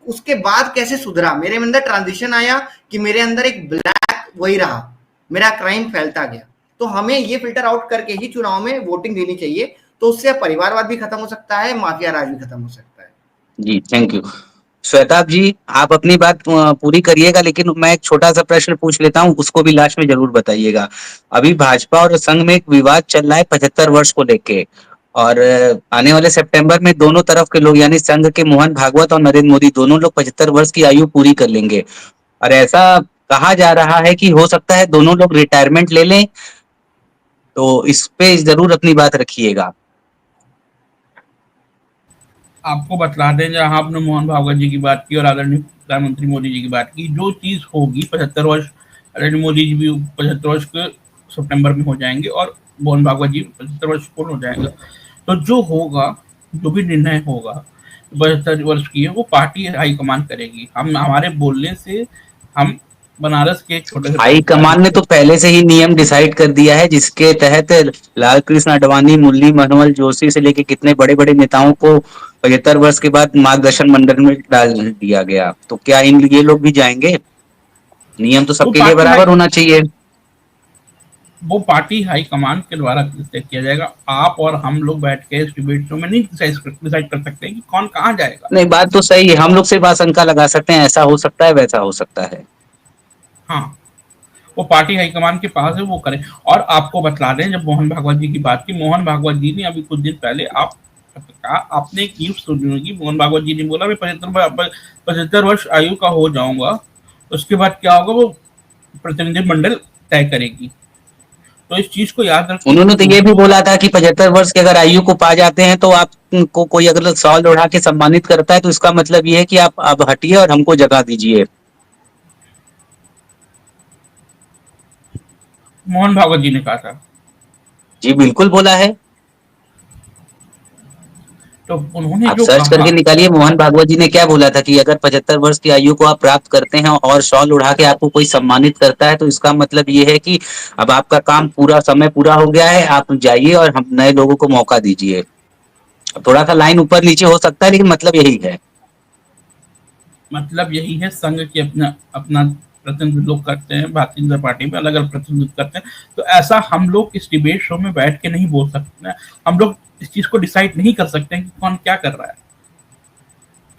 उसके बाद कैसे सुधरा, मेरे अंदर ट्रांजिशन आया कि मेरे अंदर एक ब्लैक वही रहा, मेरा क्राइम फैलता गया। तो हमें ये फिल्टर आउट करके ही चुनाव में वोटिंग देनी चाहिए, तो उससे परिवारवाद भी खत्म हो सकता है, माफिया राज भी खत्म हो सकता है। जी थैंक यू। श्वेताब जी आप अपनी बात पूरी करिएगा, लेकिन मैं एक छोटा सा प्रश्न पूछ लेता हूँ, उसको भी लास्ट में जरूर बताइएगा। अभी भाजपा और संघ में एक विवाद चल रहा है 75 वर्ष को लेके, और आने वाले सितंबर में दोनों तरफ के लोग यानी संघ के मोहन भागवत और नरेंद्र मोदी दोनों लोग 75 वर्ष की आयु पूरी कर लेंगे, और ऐसा कहा जा रहा है कि हो सकता है दोनों लोग रिटायरमेंट ले लें, तो इस पे जरूर अपनी बात रखिएगा। आपको बतला दें, जहां आपने मोहन भागवत जी की बात की और आदरणीय प्रधानमंत्री मोदी जी की बात की, जो चीज होगी 75 वर्ष, आदरणीय मोदी जी भी 75 वर्ष के सितंबर में हो जाएंगे और मोहन भागवत जी 75 वर्ष पूर्ण हो जाएगा। तो जो होगा, जो भी निर्णय होगा 75 वर्ष की है, वो पार्टी हाईकमान करेगी। हम हमारे बोलने से हम बनारस के एक छोटे से हाई कमान ने तो पहले से ही नियम डिसाइड कर दिया है, जिसके तहत लाल कृष्ण आडवाणी, मुरली मनोहर जोशी से लेके कितने बड़े बड़े नेताओं को 75 वर्ष के बाद मार्गदर्शन मंडल में डाल दिया गया। तो क्या ये लोग भी जाएंगे? नियम तो वो सबके लिए पार्टी हाई बराबर होना चाहिए। वो पार्टी हाईकमान के द्वारा तय किया जाएगा। आप और हम लोग बैठ के इस डिबेट शो में नहीं डिसाइड कर सकते कि कौन कहाँ जाएगा। नहीं, बात तो सही है, हम लोग सिर्फ आशंका लगा सकते हैं, ऐसा हो सकता है वैसा हो सकता है। हाँ, वो पार्टी हाईकमान के पास है, वो करें। और आपको बतला दें, जब मोहन भागवत जी की बात की, मोहन भागवत जी ने अभी कुछ दिन पहले आपने एक न्यूज सुनी होगी, मोहन भागवत जी ने बोला मैं 75 वर्ष आयु का हो जाऊंगा, उसके बाद क्या होगा वो प्रतिनिधिमंडल तय करेगी। तो इस चीज को याद रखें। उन्होंने तो ये भी बोला था कि 75 वर्ष के अगर आयु को पा जाते हैं तो आपको कोई अगर शॉल ओढ़ा के सम्मानित करता है तो इसका मतलब ये है कि आप अब हटिए और हमको जगह दीजिए। मोहन भागवत जी ने कहा था। जी बिल्कुल बोला है। तो उन्होंने आप जो सर्च कहा, करके निकालिए मोहन भागवत जी ने क्या बोला था कि अगर 75 वर्ष की आयु को आप प्राप्त करते हैं और शॉल उड़ा के आपको कोई सम्मानित करता है तो इसका मतलब ये है कि अब आपका काम पूरा समय पूरा हो गया है, आप जाइए और हम नए लोगों को मौका दीजिए। थोड़ा सा लाइन ऊपर नीचे हो सकता है लेकिन मतलब यही है। मतलब यही है, संघ के अपना अपना प्रतिनिधित्व लोग करते हैं, भारतीय जनता पार्टी में अलग अलग प्रतिनिधित्व करते हैं। तो ऐसा हम लोग इस डिबेट शो में बैठ के नहीं बोल सकते हैं, हम लोग इस चीज को डिसाइड नहीं कर सकते हैं कि कौन क्या कर रहा है।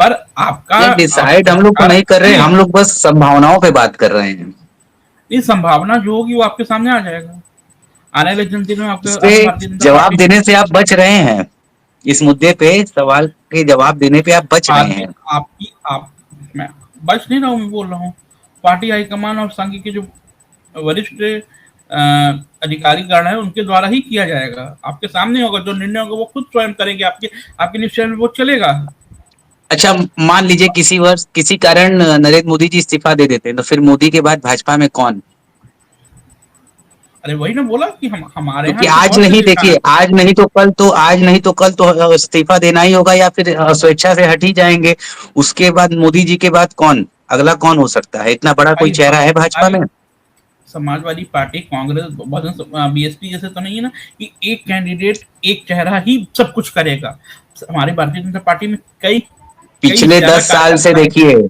पर आपका नहीं, डिसाइड हम लोग तो नहीं कर रहे, हम लोग बस संभावनाओं पे बात कर रहे हैं। ये संभावना जो होगी वो आपके सामने आ जाएगा आने वाले दिन में। आपके भारतीय इससे जनता जवाब पार्टी देने से आप बच रहे हैं, इस मुद्दे पे सवाल के जवाब देने पे आप बच रहे पार्टी हैं। आपकी आप मैं बच नहीं रहा हूँ, मैं बोल रहा हूँ पार्टी हाईकमान और संघ के जो वरिष्ठ अधिकारीगण है उनके द्वारा ही किया जाएगा। आपके सामने होगा, जो निर्णय होगा वो खुद स्वयं करेंगे, आपके आपके निश्चय में वो चलेगा। अच्छा, मान लीजिए किसी वर्ष किसी कारण नरेंद्र मोदी जी इस्तीफा दे देते हैं तो फिर मोदी के बाद भाजपा में कौन? अरे वही ना बोला कि हम हमारे यहाँ क्योंकि ऐसे आज बहुत से नहीं, नेता हैं। देखिए आज नहीं तो कल तो इस्तीफा देना ही होगा या फिर स्वेच्छा से हट ही जाएंगे। उसके बाद मोदी जी के बाद कौन, अगला कौन हो सकता है? इतना बड़ा कोई भाई चेहरा है भाजपा में? समाजवादी पार्टी, कांग्रेस, बीएसपी जैसे तो नहीं है ना कि एक कैंडिडेट एक चेहरा ही सब कुछ करेगा। हमारी भारतीय जनता पार्टी में कई कई पिछले ज्यादा 10 साल से कार्यकर्ता हैं। देखिए,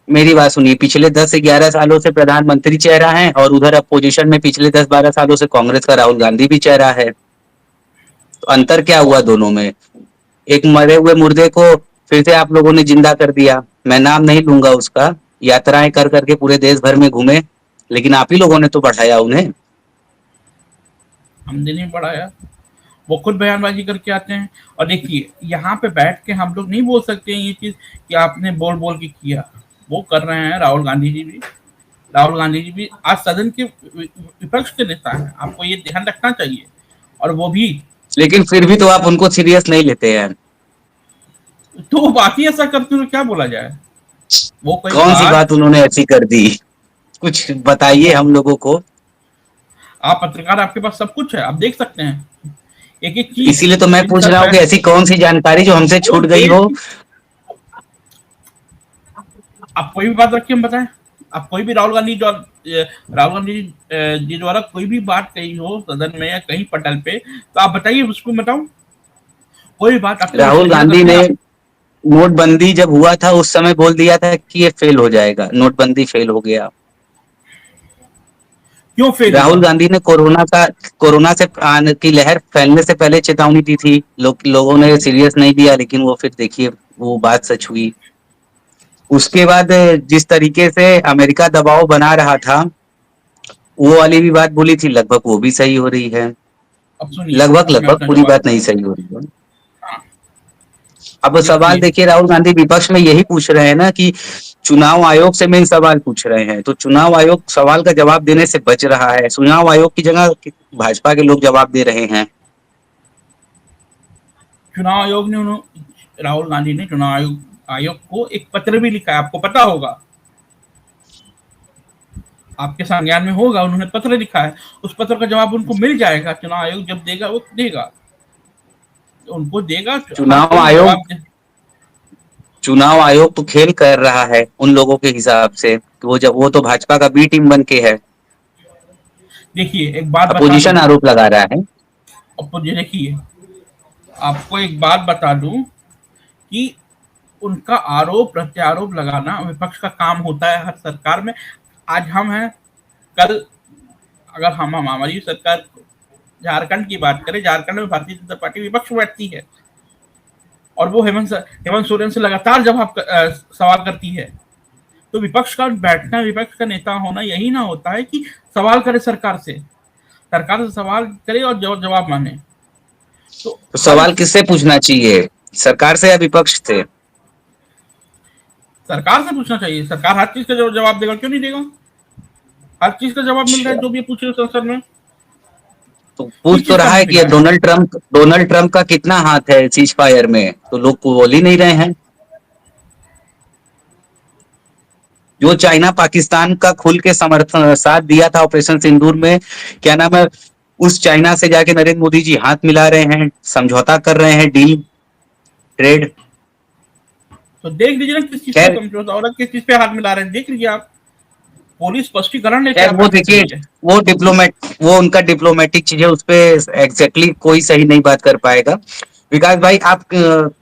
मेरी बात सुनिए, पिछले 10 से 11 सालों से प्रधानमंत्री चेहरा है और उधर अपोजिशन में पिछले 10-12 सालों से कांग्रेस का राहुल गांधी भी चेहरा है। तो अंतर क्या हुआ दोनों में? एक मरे हुए मुर्दे को फिर से आप लोगों ने जिंदा कर दिया। मैं नाम नहीं लूंगा उसका, यात्राएं कर करके पूरे देश भर में घूमे, लेकिन आप ही लोगों ने तो बढ़ाया उन्हें। हमने नहीं बढ़ाया, वो खुद बयानबाजी करके आते हैं। और देखिए, यहाँ पे बैठ के हम लोग नहीं बोल सकते हैं ये चीज कि आपने बोल बोल के किया। वो कर रहे हैं राहुल गांधी जी भी। राहुल गांधी जी भी आज सदन के विपक्ष के नेता हैं, आपको ये ध्यान रखना चाहिए। और वो भी, लेकिन फिर भी तो आप उनको सीरियस नहीं लेते हैं। तो वो बात ही ऐसा करते हैं, क्या बोला जाए। वो कोई कौन सी बात, बात उन्होंने ऐसी कर दी? कुछ बताइए वो हम लोगों को। आप पत्रकार, आपके पास सब कुछ है, आप देख सकते हैं एक एक चीज। इसीलिए तो मैं दिन पूछ तक रहा हूँ कि बैठ ऐसी कौन सी जानकारी जो हमसे वो छूट गई देश हो। की, आप कोई भी बात रखिए, हम बताएं। आप कोई भी राहुल गांधी जी द्वारा कोई भी बात कही हो सदन में या कहीं पटल पे, तो आप बताइए, उसको बताऊं। कोई बात आपके राहुल विश्लेषण गांधी करते ने हैं नोटबंदी जब हुआ था उस समय बोल दिया था कि ये फेल हो जाएगा, नोटबंदी फेल हो गया। क्यों फेल राहुल हुआ? गांधी ने कोरोना से आने की लहर फैलने से पहले चेतावनी दी थी, लोगों ने सीरियस नहीं लिया, लेकिन वो फिर देखिए वो बात सच हुई। उसके बाद जिस तरीके से अमेरिका दबाव बना रहा था, वो वाली भी बात बोली थी, लगभग वो भी सही हो रही है। अब सुनिए, लगभग अब मैं लगभग अपना पूरी जवाब बात नहीं देता हूँ। सही हो रही है। हाँ, अब सवाल देखिए, देखिए, राहुल गांधी विपक्ष में यही पूछ रहे हैं ना कि चुनाव आयोग से मेन सवाल पूछ रहे हैं, तो चुनाव आयोग सवाल का जवाब देने से बच रहा है। चुनाव आयोग की जगह भाजपा के लोग जवाब दे रहे हैं। चुनाव आयोग ने राहुल गांधी ने चुनाव आयोग को एक पत्र भी लिखा है, आपको पता होगा, आपके संज्ञान में होगा, उन्होंने पत्र लिखा है। उस पत्र का जवाब उनको मिल जाएगा, चुनाव आयोग जब देगा वो देगा, उनको देगा। हर चुनाव कोई आयोग जवाब दे। चुनाव आयोग तो खेल कर रहा है उन लोगों के हिसाब से, कि वो तो भाजपा का बी टीम बन के है, देखिए, एक बात बता दूं, अपोजिशन आरोप लगा रहा है। देखिए, आपको एक बात बता दूं कि उनका आरोप प्रत्यारोप लगाना विपक्ष का काम होता है हर सरकार में। आज हम हैं, कल अगर हम हमारी सरकार, झारखंड की बात करें, झारखंड में भारतीय जनता पार्टी विपक्ष में बैठती है और वो हेमंत सोरेन से लगातार जवाब सवाल करती है। तो विपक्ष का बैठना, विपक्ष का नेता होना यही ना होता है कि सवाल करे सरकार से, सरकार से सवाल करे और जवाब माने। तो तो हर सवाल किससे पूछना चाहिए, सरकार से या विपक्ष से? सरकार से पूछना चाहिए। सरकार हर चीज का जवाब देगा, क्यों नहीं देगा? हर चीज का जवाब मिल रहा है, जो भी पूछ रहे हो संसद में। तो किस पूछ तो चीज का रहा नहीं है मिल कि रहा है? डोनाल्ड ट्रंप का कितना हाथ है सीज फायर में, तो लोग को बोल ही नहीं रहे हैं। जो चाइना पाकिस्तान का खुल के समर्थन साथ दिया था ऑपरेशन सिंदूर में, क्या नाम है, उस चाइना से जाके नरेंद्र मोदी जी हाथ मिला रहे हैं, समझौता कर रहे हैं, डील ट्रेड। तो देख लीजिए ना किस चीज पे खैर समझौता हो रहा है, किस चीज पे हाथ मिला रहे हैं, देख लीजिए आप। पुलिस स्पष्टीकरण लेके खैर आप वो बैठे देखिए, करिए। वो उनका डिप्लोमेटिक चीज है, उस पे एग्जैक्टली कोई सही नहीं बात कर पाएगा। विकास भाई,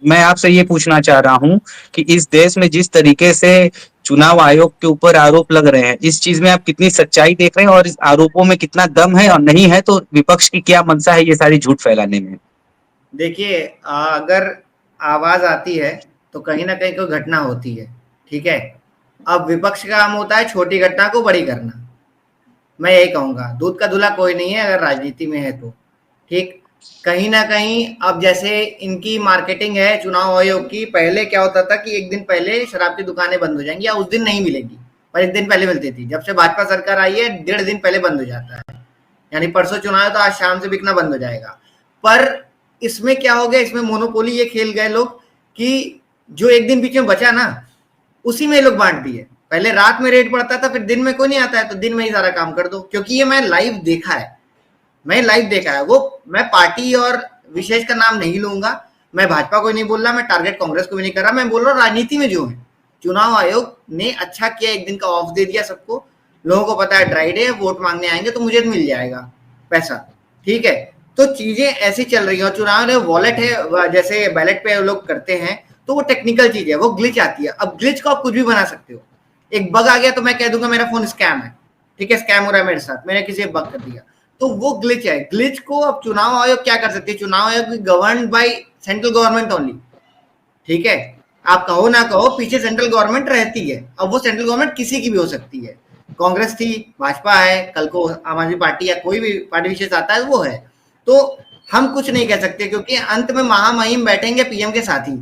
मैं आपसे ये पूछना चाह रहा हूँ कि इस देश में जिस तरीके से चुनाव आयोग के ऊपर आरोप लग रहे हैं, इस चीज में आप कितनी सच्चाई देख रहे हैं, और इस आरोपों में कितना दम है, और नहीं है तो विपक्ष की क्या मंशा है ये सारी झूठ फैलाने में? देखिए, अगर आवाज आती है तो कहीं ना कहीं कोई घटना होती है, ठीक है। अब विपक्ष का काम होता है छोटी घटना को बड़ी करना। मैं यही कहूंगा, दूध का दूल्हा कोई नहीं है अगर राजनीति में है तो, ठीक। कहीं ना कहीं अब जैसे इनकी मार्केटिंग है चुनाव आयोग की, पहले क्या होता था कि एक दिन पहले शराब की दुकानें बंद हो जाएंगी या उस दिन नहीं मिलेगी, पर एक दिन पहले मिलती थी। जब से भाजपा सरकार आई है 1.5 दिन पहले बंद हो जाता है, यानी परसों चुनाव है तो आज शाम से बिकना बंद हो जाएगा। पर इसमें क्या हो गया, इसमें मोनोपोली ये खेल गए लोग कि जो एक दिन बीच में बचा ना, उसी में लोग बांट दिए। पहले रात में रेट पड़ता था, फिर दिन में कोई नहीं आता है तो दिन में ही सारा काम कर दो, क्योंकि ये मैं लाइव देखा है। वो मैं पार्टी और विशेष का नाम नहीं लूंगा, मैं भाजपा को नहीं बोल रहा, मैं टारगेट कांग्रेस को भी नहीं कर रहा, मैं बोल रहा हूँ राजनीति में जो है। चुनाव आयोग ने अच्छा किया, एक दिन का ऑफ दे दिया सबको। लोगों को पता है ड्राई डे, वोट मांगने आएंगे तो मुझे मिल जाएगा पैसा, ठीक है। तो चीजें ऐसी चल रही है। और चुनाव में वॉलेट है, जैसे बैलेट पे लोग करते हैं, तो वो टेक्निकल चीज है, वो ग्लिच आती है। अब ग्लिच को आप कुछ भी बना सकते हो। एक बग आ गया तो मैं कह दूंगा मेरा फोन स्कैम है, ठीक है, स्कैम हो रहा है मेरे साथ, मैंने किसी बग कर दिया, तो वो ग्लिच है। ग्लिच को अब चुनाव आयोग क्या कर सकती है? चुनाव आयोग govern by central government only, ठीक है। आप कहो ना कहो, पीछे सेंट्रल गवर्नमेंट रहती है। अब वो सेंट्रल गवर्नमेंट किसी की भी हो सकती है, कांग्रेस थी, भाजपा है, कल को आम आदमी पार्टी या कोई भी पार्टी विशेष आता है वो है। तो हम कुछ नहीं कह सकते, क्योंकि अंत में महामहिम बैठेंगे पीएम के साथ ही,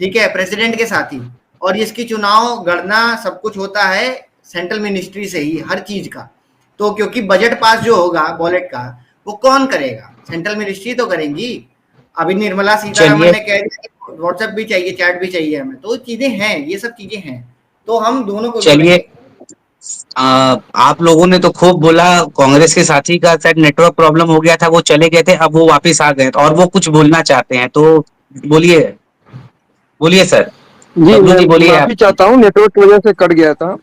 ठीक है, प्रेसिडेंट के साथ ही। और इसकी चुनाव गणना सब कुछ होता है सेंट्रल मिनिस्ट्री से ही, हर चीज का। तो क्योंकि बजट पास जो होगा वॉलेट का, वो कौन करेगा? सेंट्रल मिनिस्ट्री तो करेंगी। अभी निर्मला सीतारमन ने कह दिया कि व्हाट्सएप भी चाहिए, चैट भी चाहिए हमें, तो चीजें हैं, ये सब चीजें हैं। तो हम दोनों को चलिए, आप लोगों ने तो खूब बोला, कांग्रेस के साथी का शायद नेटवर्क प्रॉब्लम हो गया था, वो चले गए थे, अब वो वापस आ गए और वो कुछ बोलना चाहते हैं, तो बोलिए, बोलिए सर। जी, बबलू मैं जी बोलिए माफी आप। चाहता हूँ, नेटवर्क की वजह से कट गया था।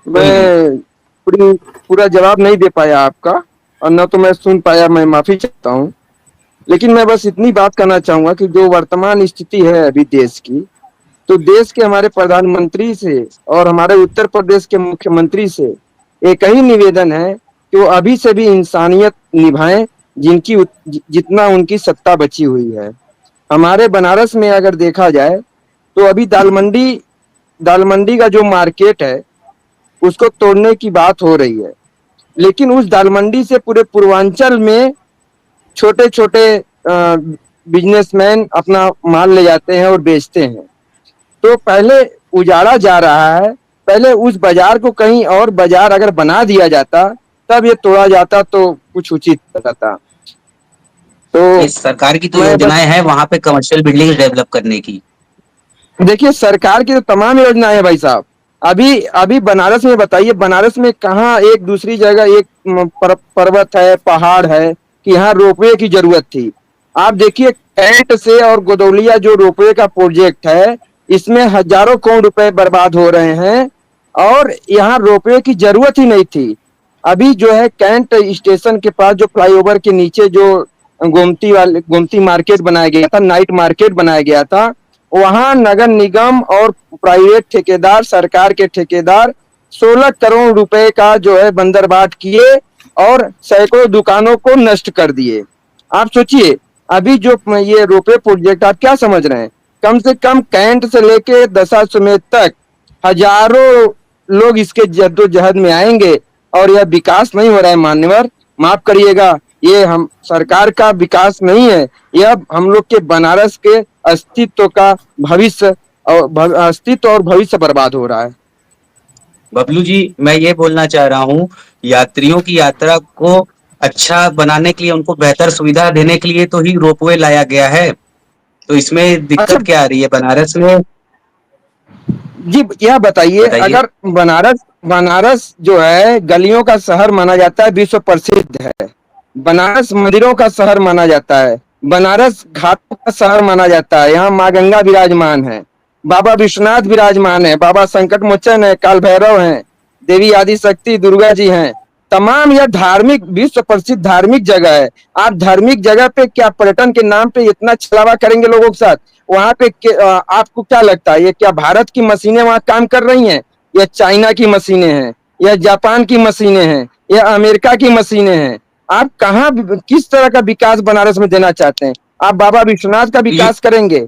कोई नहीं। मैं पूरा जवाब नहीं दे पाया आपका, और न तो मैं सुन पाया, मैं माफी चाहता हूँ। लेकिन मैं बस इतनी बात करना चाहूंगा कि जो वर्तमान स्थिति है अभी देश की, तो देश के हमारे प्रधानमंत्री से और हमारे उत्तर प्रदेश के मुख्यमंत्री से एक ही निवेदन है कि वो अभी से भी इंसानियत निभाएं, जितना उनकी सत्ता बची हुई है। हमारे बनारस में अगर देखा जाए तो अभी दाल मंडी का जो मार्केट है उसको तोड़ने की बात हो रही है, लेकिन उस दाल मंडी से पूरे पूर्वांचल में छोटे छोटे बिजनेसमैन अपना माल ले जाते हैं और बेचते हैं। तो पहले उजाड़ा जा रहा है, पहले उस बाजार को कहीं और बाजार अगर बना दिया जाता तब ये तोड़ा जाता तो कुछ उचित रहता। तो इस सरकार की तो मैं बस योजनाएं हैं वहां पे कमर्शियल बिल्डिंग डेवलप करने की। देखिए, सरकार की तो तमाम योजनाएं है भाई साहब। अभी अभी बनारस में बताइए, बनारस में कहाँ एक दूसरी जगह एक पर्वत है, पहाड़ है कि यहाँ रोपवे की जरूरत थी। आप देखिए कैंट से और गोदौलिया जो रोपवे का प्रोजेक्ट है, इसमें हजारों करोड़ रुपए बर्बाद हो रहे हैं और यहाँ रोपवे की जरूरत ही नहीं थी। अभी जो है कैंट स्टेशन के पास जो फ्लाईओवर के नीचे जो गोमती मार्केट बनाया गया था, नाइट मार्केट बनाया गया था, वहां नगर निगम और प्राइवेट ठेकेदार, सरकार के ठेकेदार 16 करोड़ रुपए का जो है बंदरबाट किए और सैकड़ों दुकानों को नष्ट कर दिए। आप सोचिए, अभी जो ये रोपवे प्रोजेक्ट आप क्या समझ रहे हैं, कम से कम कैंट से लेके दशाश्वमेध तक हजारों लोग इसके जद्दोजहद में आएंगे और यह विकास नहीं हो रहा है। मान्यवर माफ करिएगा, ये हम सरकार का विकास नहीं है, यह हम लोग के बनारस के अस्तित्व का भविष्य और अस्तित्व और भविष्य बर्बाद हो रहा है। बबलू जी, मैं ये बोलना चाह रहा हूँ, यात्रियों की यात्रा को अच्छा बनाने के लिए, उनको बेहतर सुविधा देने के लिए तो ही रोपवे लाया गया है। तो इसमें अच्छा दिक्कत क्या आ रही है बनारस में? जी, यह बताइए, बताइए। अगर बनारस बनारस जो है गलियों का शहर माना जाता है, विश्व प्रसिद्ध है। बनारस मंदिरों का शहर माना जाता है, बनारस घाटों का शहर माना जाता है। यहाँ माँ गंगा विराजमान है, बाबा विश्वनाथ विराजमान है, बाबा संकट मोचन है, काल भैरव हैं, देवी आदि शक्ति दुर्गा जी हैं। तमाम यह धार्मिक, विश्व प्रसिद्ध धार्मिक जगह है। आप धार्मिक जगह पे क्या पर्यटन के नाम पे इतना छलावा करेंगे लोगों के साथ? वहां पे आपको क्या लगता है, ये क्या भारत की मशीनें वहां काम कर रही हैं, या चाइना की मशीनें हैं, या जापान की मशीनें हैं, या अमेरिका की मशीनें हैं? आप कहाँ, किस तरह का विकास बनारस में देना चाहते हैं? आप बाबा विश्वनाथ का ये विकास करेंगे,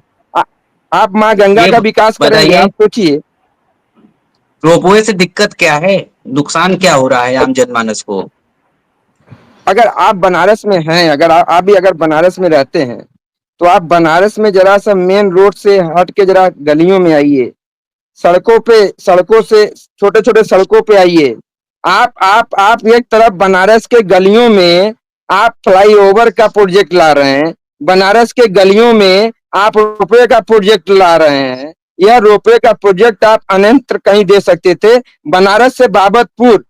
आप माँ गंगा ये का विकास करेंगे? बताइए, आप सोचिए। रोपवे से दिक्कत क्या है, नुकसान क्या हो रहा है आम जनमानस को? अगर आप बनारस में हैं, अगर आप भी अगर बनारस में रहते हैं, तो आप बनारस में जरा सा मेन रोड से हट के जरा गलियों में आइए, सड़कों से छोटे छोटे सड़कों पे आइए। आप एक तरफ बनारस के गलियों में आप फ्लाईओवर का प्रोजेक्ट ला रहे हैं, बनारस के गलियों में आप रोपवे का प्रोजेक्ट ला रहे हैं। यह रोपवे का प्रोजेक्ट आप अनंत कहीं दे सकते थे। बनारस से बाबतपुर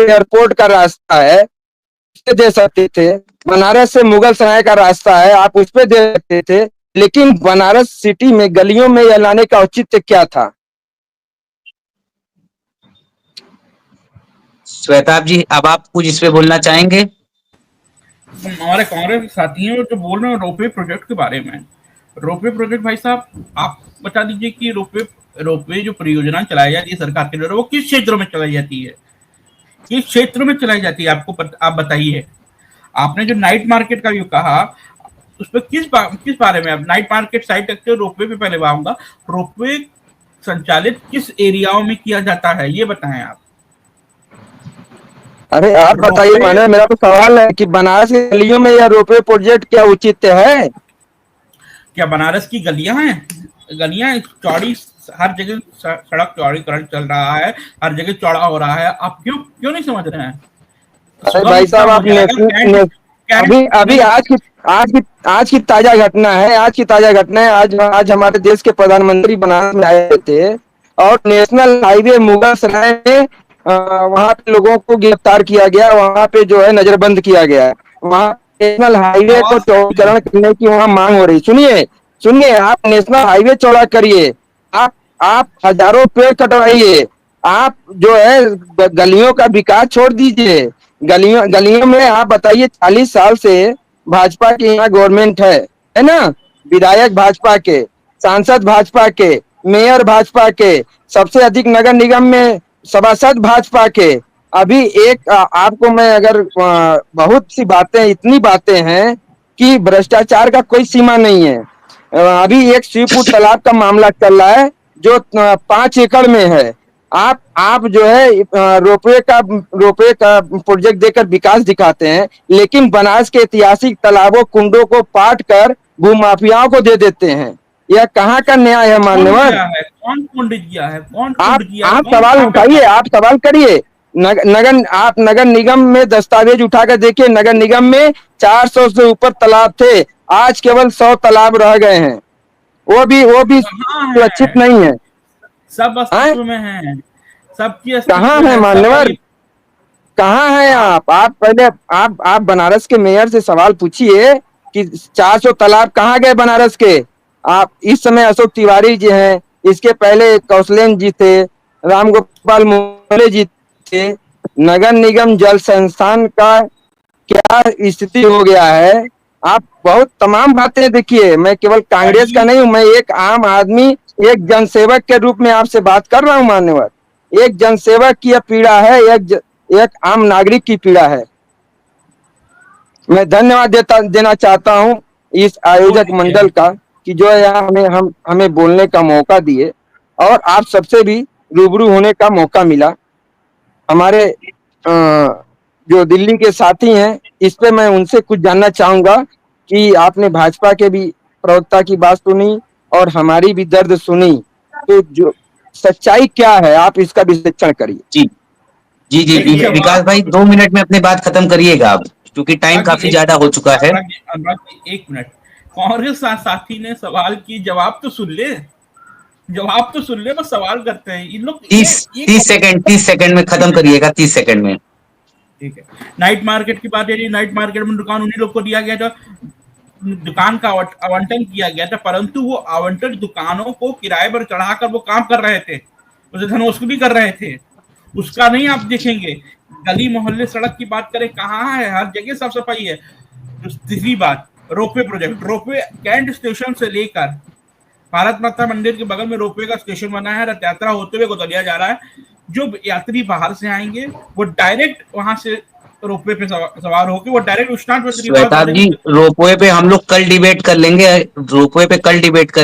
एयरपोर्ट का रास्ता है, उस पे दे सकते थे। बनारस से मुगल सराय का रास्ता है, आप उस पे दे सकते थे। लेकिन बनारस सिटी में गलियों में यह लाने का औचित्य क्या था? श्वेताब जी, अब आप कुछ इस पे बोलना चाहेंगे? हमारे कांग्रेस साथी हैं जो बोल रहे हैं रोपवे प्रोजेक्ट के बारे में। रोपवे प्रोजेक्ट भाई साहब, आप बता दीजिए कि रोपवे जो परियोजना चलाई जाती है सरकार के द्वारा, वो किस क्षेत्रों में चलाई जाती है, किस क्षेत्र में चलाई जाती है? आप बताइए। आपने जो नाइट मार्केट का भी कहा, उस पर किस बारे में? आप नाइट मार्केट साइड तक के रोपवे पे पहले आऊंगा। रोपवे संचालित किस एरियाओं में किया जाता है, ये बताएं आप। अरे आप बताइए, रोपवे माने मेरा तो सवाल है कि बनारस की गलियों में यह रोपवे प्रोजेक्ट क्या उचित है? क्या बनारस की गलियां हैं? गलियां चौड़ी, हर जगह सड़क चौड़ीकरण चल रहा है, हर जगह चौड़ा हो रहा है। आप क्यों नहीं समझ रहे हैं? अरे सुगम भाई साहब, उत्तम हो आप जाएगा। कैंट अभी अभी नहीं। आज की ताजा घटना है, आज हमारे देश के प्रधानमंत्री बनारस में आए थे और नेशनल हाईवे मुगल सराय में वहां पे लोगों को गिरफ्तार किया गया, वहां पे जो है नजरबंद किया गया। वहां नेशनल हाईवे को आवाज चौड़ीकरण करने की वहां मांग हो रही। सुनिए सुनिए, आप नेशनल हाईवे चौड़ा करिए, आप आप हजारों पेड़ कटवाइए, आप जो है गलियों का विकास छोड़ दीजिए। गलियों गलियों में आप बताइए, 40 साल से भाजपा की यहाँ गवर्नमेंट है ना, विधायक भाजपा के, सांसद भाजपा के, मेयर भाजपा के, सबसे अधिक नगर निगम में सभासद भाजपा के। अभी एक आपको मैं अगर बहुत सी बातें, इतनी बातें हैं कि भ्रष्टाचार का कोई सीमा नहीं है। अभी एक शिवपुर तालाब का मामला चल रहा है जो 5 एकड़ में है। आप जो है रोपवे का प्रोजेक्ट देकर विकास दिखाते हैं, लेकिन बनास के ऐतिहासिक तालाबों कुंडों को पाट कर भूमाफियाओं को दे देते हैं। यह कहाँ का न्याय है मान्यवर? कौन कुंड किया है? कौन आप कुंड किया है? आप सवाल उठाइए, आप सवाल करिए। नगर निगम में दस्तावेज उठाकर देखिए, नगर निगम में 400 से ऊपर तालाब थे, आज केवल 100 तालाब रह गए हैं। वो भी सुरक्षित नहीं है। सब अस्तित्व में है, सबकी कहाँ है मान्यवर? कहाँ है आप पहले आप बनारस के मेयर से सवाल पूछिए कि 400 तालाब कहाँ गए बनारस के। आप इस समय अशोक तिवारी जी हैं, इसके पहले कौशलेन जी थे, रामगोपाल मोहले जी थे। नगर निगम जल संस्थान का क्या स्थिति हो गया है? आप बहुत तमाम बातें देखिए, मैं केवल कांग्रेस का नहीं हूं, मैं एक आम आदमी, एक जनसेवक के रूप में आपसे बात कर रहा हूं मान्यवर। एक जनसेवक की पीड़ा है, एक आम नागरिक की पीड़ा है। मैं धन्यवाद देना चाहता हूं इस आयोजक मंडल का कि जो यहाँ हमें बोलने का मौका दिए और आप सबसे भी रूबरू होने का मौका मिला। हमारे जो दिल्ली के साथी हैं, इस पे मैं उनसे कुछ जानना चाहूंगा कि आपने भाजपा के भी प्रवक्ता की बात सुनी और हमारी भी दर्द सुनी, तो जो सच्चाई क्या है आप इसका विश्लेषण करिए। जी जी जी विकास भाई 2 मिनट में अपनी बात खत्म करिएगा आप, क्योंकि टाइम काफी ज्यादा हो चुका है। 1 मिनट, कांग्रेस साथी ने सवाल की जवाब तो सुन ले, बस सवाल करते हैं इन लोग। 30 सेकंड में खत्म करिएगा, 30 सेकंड में। ठीक है। नाइट मार्केट की बात है, नाइट मार्केट में दुकान उन्हीं लोग को दिया गया था, दुकान का आवंटन किया गया था, परंतु वो आवंटन दुकानों को किराए पर चढ़ाकर वो काम कर रहे थे, उसे धन वसूली कर रहे थे। उसका नहीं आप देखेंगे। गली मोहल्ले सड़क की बात करें, कहाँ है? हर जगह साफ सफाई है। तीसरी बात, ropeway project, ropeway cantt station से लेकर भारत माता मंदिर के बगल में रोपवे का स्टेशन बना है, रथ यात्रा होते हुए गोदलिया जा रहा है। जो यात्री बाहर से आएंगे वो डायरेक्ट वहां से रोपवे पे सवार होकर वो डायरेक्ट उस्तान पे। श्वेताब जी, रोपवे पे हम लोग कल डिबेट कर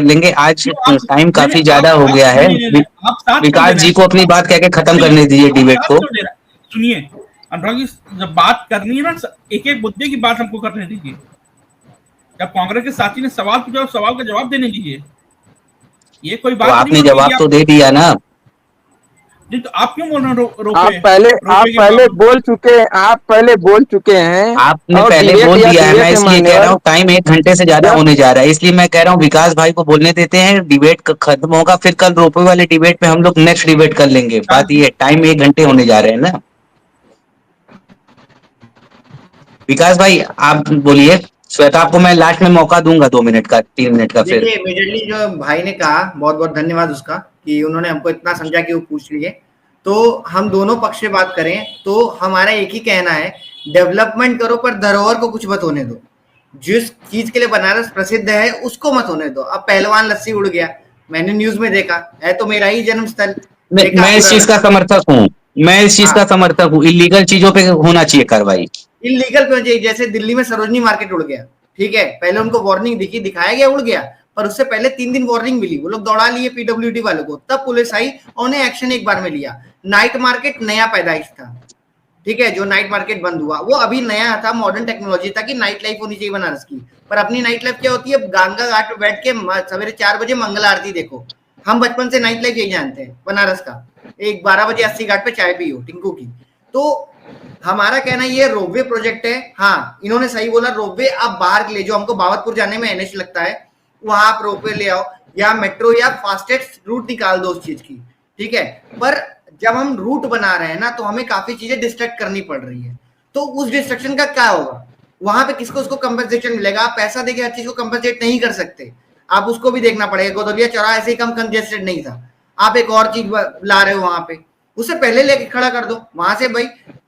लेंगे, आज टाइम काफी ज्यादा हो गया है। विकास जी को अपनी बात कह के खत्म करने दीजिए डिबेट को। सुनिए अनुराग जी, जब बात करनी है ना, एक एक मुद्दे की बात हमको करने दीजिए। जब कांग्रेस के साथी ने सवाल पूछा, सवाल का जवाब देने दीजिए। ये कोई बात तो आपने जवाब तो दे दिया ना। तो आप क्यों बोल रहे हो? आप पहले बोल चुके हैं। आपने पहले बोल दिया है, मैं इसलिए कह रहा हूँ टाइम 1 घंटे से ज्यादा होने जा रहा है, इसलिए मैं कह रहा हूँ विकास भाई को बोलने देते हैं, डिबेट खत्म होगा, फिर कल रोपवे वाले डिबेट पे हम लोग नेक्स्ट डिबेट कर लेंगे। बात ये टाइम 1 घंटे होने जा रहे हैं ना। विकास भाई आप बोलिए, श्वेता आपको मैं लास्ट में मौका दूंगा 2 मिनट का, 3 मिनट का। फिर मेजरली जो भाई ने कहा, बहुत बहुत धन्यवाद उसका कि उन्होंने हमको इतना समझा कि वो पूछ लिए। तो हम दोनों पक्ष से बात करें तो हमारा एक ही कहना है, डेवलपमेंट करो पर धरोहर को कुछ मत होने दो। जिस चीज के लिए बनारस प्रसिद्ध है उसको मत होने दो। अब पहलवान लस्सी उड़ गया, मैंने न्यूज में देखा है, तो मेरा ही जन्म स्थल। मैं इस चीज का समर्थक हूँ, इलीगल चीजों पे होना चाहिए कार्रवाई। इलीगल क्यों चाहिए? जैसे दिल्ली में सरोजनी मार्केट उड़ गया, ठीक है, पहले उनको वार्निंग दिखाया गया, उड़ गया, पर उससे पहले 3 दिन वार्निंग मिली, वो लोग दौड़ा लिए पीडब्ल्यूडी वालों को, तब पुलिस आई और उन्हें एक्शन एक बार में लिया। नाइट मार्केट नया पैदाइश था, ठीक है, जो नाइट मार्केट बंद हुआ वो अभी नया था, मॉडर्न टेक्नोलॉजी था कि नाइट लाइफ होनी चाहिए बनारस की। पर अपनी नाइट लाइफ क्या होती है? गंगा घाट पे बैठ के सवेरे 4 बजे मंगल आरती देखो। हम बचपन से नाइट लाइफ यही जानते हैं बनारस का, एक 12 बजे 80 घाट पे चाय पियो टिंकू की। तो हमारा कहना ये रोपवे प्रोजेक्ट है। हाँ, इन्होंने सही बोला, रोपवे आप बाहर ले जाओ, हमको बावतपुर जाने में एनएच लगता है, वहां आप रोपवे ले आओ, या मेट्रो या फास्टेस्ट रूट निकाल दो उस चीज की, ठीक है। पर जब हम रूट बना रहे हैं ना, तो हमें काफी चीजें डिस्ट्रैक्ट करनी पड़ रही है। तो उस डिस्ट्रक्शन का क्या होगा? वहां पे किसको उसको कंपनसेशन मिलेगा? आप पैसा देके हर चीज को कंपनसेट नहीं कर सकते, आप उसको भी देखना पड़ेगा। गोदलिया चौराहा ऐसे ही कम कंजेस्टेड नहीं था, आप एक और चीज ला रहे हो वहां पे, उससे पहले लेके खड़ा कर दो। वहां से भाई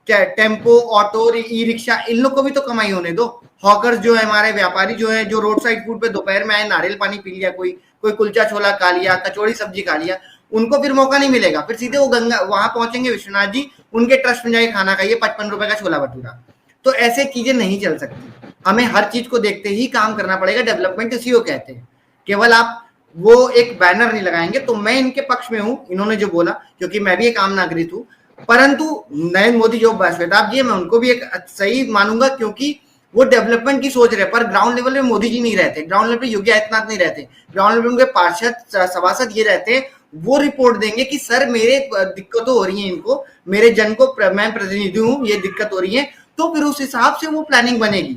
टेम्पो, ऑटो, ई रिक्शा, इन लोग को भी तो कमाई होने दो। हॉकर्स जो है, हमारे व्यापारी जो है, जो रोड साइड फूड पे दोपहर में आए, नारियल पानी पी लिया, कोई कुलचा छोला खा लिया, कचौड़ी सब्जी खा लिया, उनको फिर मौका नहीं मिलेगा। फिर सीधे वो गंगा वहां पहुंचेंगे विश्वनाथ जी, उनके ट्रस्ट में जाके खाना खाइए 55 रुपए का छोला भटूरा। तो ऐसे चीजें नहीं चल सकती। हमें हर चीज को देखते ही काम करना पड़ेगा। डेवलपमेंट इसी को कहते हैं। केवल आप वो एक बैनर नहीं लगाएंगे। तो मैं इनके पक्ष में हूं, इन्होंने जो बोला, क्योंकि मैं भी एक आम नागरिक हूं। परंतु नरेंद्र मोदी जो श्वेताब जी है, मैं उनको भी एक सही मानूंगा, क्योंकि वो डेवलपमेंट की सोच रहे। पर ग्राउंड लेवल पे मोदी जी नहीं रहते, ग्राउंड लेवल पे योगी आदित्यनाथ नहीं रहते, ग्राउंड लेवल पे पार्षद सभासद ये रहते हैं। वो रिपोर्ट देंगे कि सर मेरे दिक्कतें हो रही हैं, इनको, मेरे जन को, मैं प्रतिनिधि हूँ, ये दिक्कत हो रही है। तो फिर उस हिसाब से वो प्लानिंग बनेगी।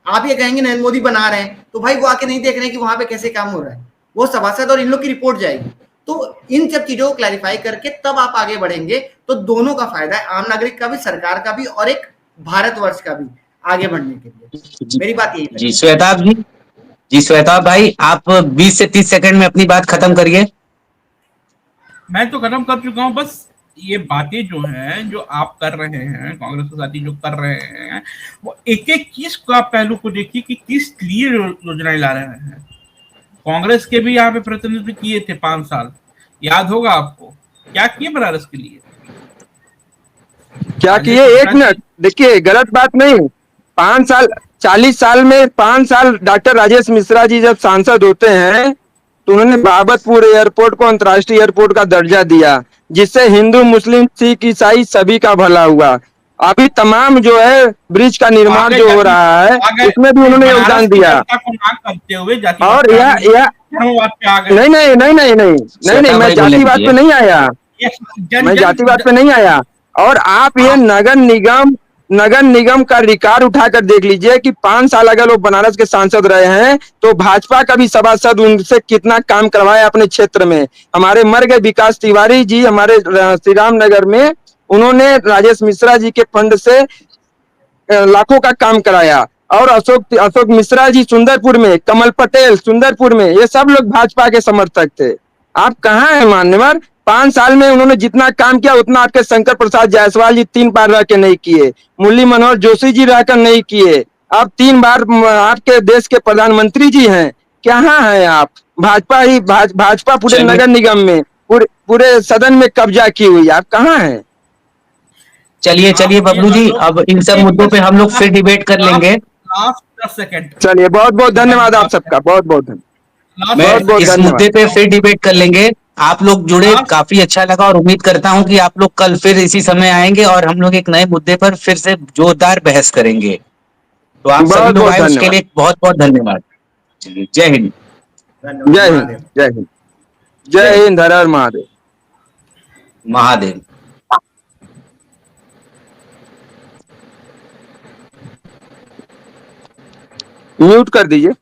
आप ये कहेंगे नरेंद्र मोदी बना रहे हैं, तो भाई वो आके नहीं देख रहे हैं कि वहां पे कैसे काम हो रहा है। वो सभासद और इन लोग की रिपोर्ट जाएगी। तो इन सब चीजों को क्लैरिफाई करके तब आप आगे बढ़ेंगे, तो दोनों का फायदा है, आम नागरिक का भी, सरकार का भी, और एक भारतवर्ष का भी आगे बढ़ने के लिए। मेरी बात यही है। जी श्वेताब जी श्वेताब भाई, आप 20 से 30 सेकंड में अपनी बात खत्म करिए। मैं तो खत्म कर चुका हूँ। बस ये बातें जो हैं, जो आप कर रहे हैं, कांग्रेस के साथी जो कर रहे हैं, वो एक एक चीज को आप पहलू को देखिए कि किस लिए योजनाएं ला रहे हैं। कांग्रेस के भी यहाँ पे प्रतिनिधित्व किए थे 5 साल, याद होगा आपको, क्या किए बनारस के लिए, क्या किए? एक मिनट, देखिए गलत बात नहीं। 5 साल, 40 साल में 5 साल डॉक्टर राजेश मिश्रा जी जब सांसद होते हैं, तो उन्होंने बाबतपुर एयरपोर्ट को अंतर्राष्ट्रीय एयरपोर्ट का दर्जा दिया, जिससे हिंदू, मुस्लिम, सिख, ईसाई सभी का भला हुआ। अभी तमाम जो है ब्रिज का निर्माण जो हो रहा है, उसमें भी उन्होंने योगदान दिया। और नहीं नहीं नहीं नहीं नहीं नहीं नहीं, मैं जातिवाद पे नहीं आया, मैं जातिवाद पे नहीं आया। और आप ये नगर निगम का रिकॉर्ड उठाकर देख लीजिए कि 5 साल अगर वो बनारस के सांसद रहे हैं, तो भाजपा का भी सभासद उनसे कितना काम करवाया अपने क्षेत्र में। हमारे मर गए विकास तिवारी जी हमारे श्री राम नगर में, उन्होंने राजेश मिश्रा जी के फंड से लाखों का काम कराया। और अशोक मिश्रा जी सुंदरपुर में, कमल पटेल सुंदरपुर में, ये सब लोग भाजपा के समर्थक थे। आप कहाँ हैं मान्यवर? 5 साल में उन्होंने जितना काम किया उतना आपके शंकर प्रसाद जायसवाल जी 3 बार रह के नहीं किए, मुरली मनोहर जोशी जी रहकर नहीं किए। आप 3 बार आपके देश के प्रधानमंत्री जी हैं, कहाँ हैं आप? भाजपा पूरे नगर निगम में, पूरे सदन में कब्जा की हुई, आप कहाँ हैं? चलिए बबलू जी, अब इन सब मुद्दों पे हम लोग फिर डिबेट कर लेंगे। चलिए, बहुत बहुत धन्यवाद आप सबका, बहुत बहुत धन्यवाद। इस मुद्दे पे फिर डिबेट कर लेंगे। आप लोग जुड़े, काफी अच्छा लगा, और उम्मीद करता हूं कि आप लोग कल फिर इसी समय आएंगे और हम लोग एक नए मुद्दे पर फिर से जोरदार बहस करेंगे। तो आप सभी लोग आए, उसके लिए बहुत बहुत धन्यवाद। चलिए, जय हिंद। जय हिंद, जय हिंद, जय हिंद, हर हर महादेव। महादेव। म्यूट कर दीजिए।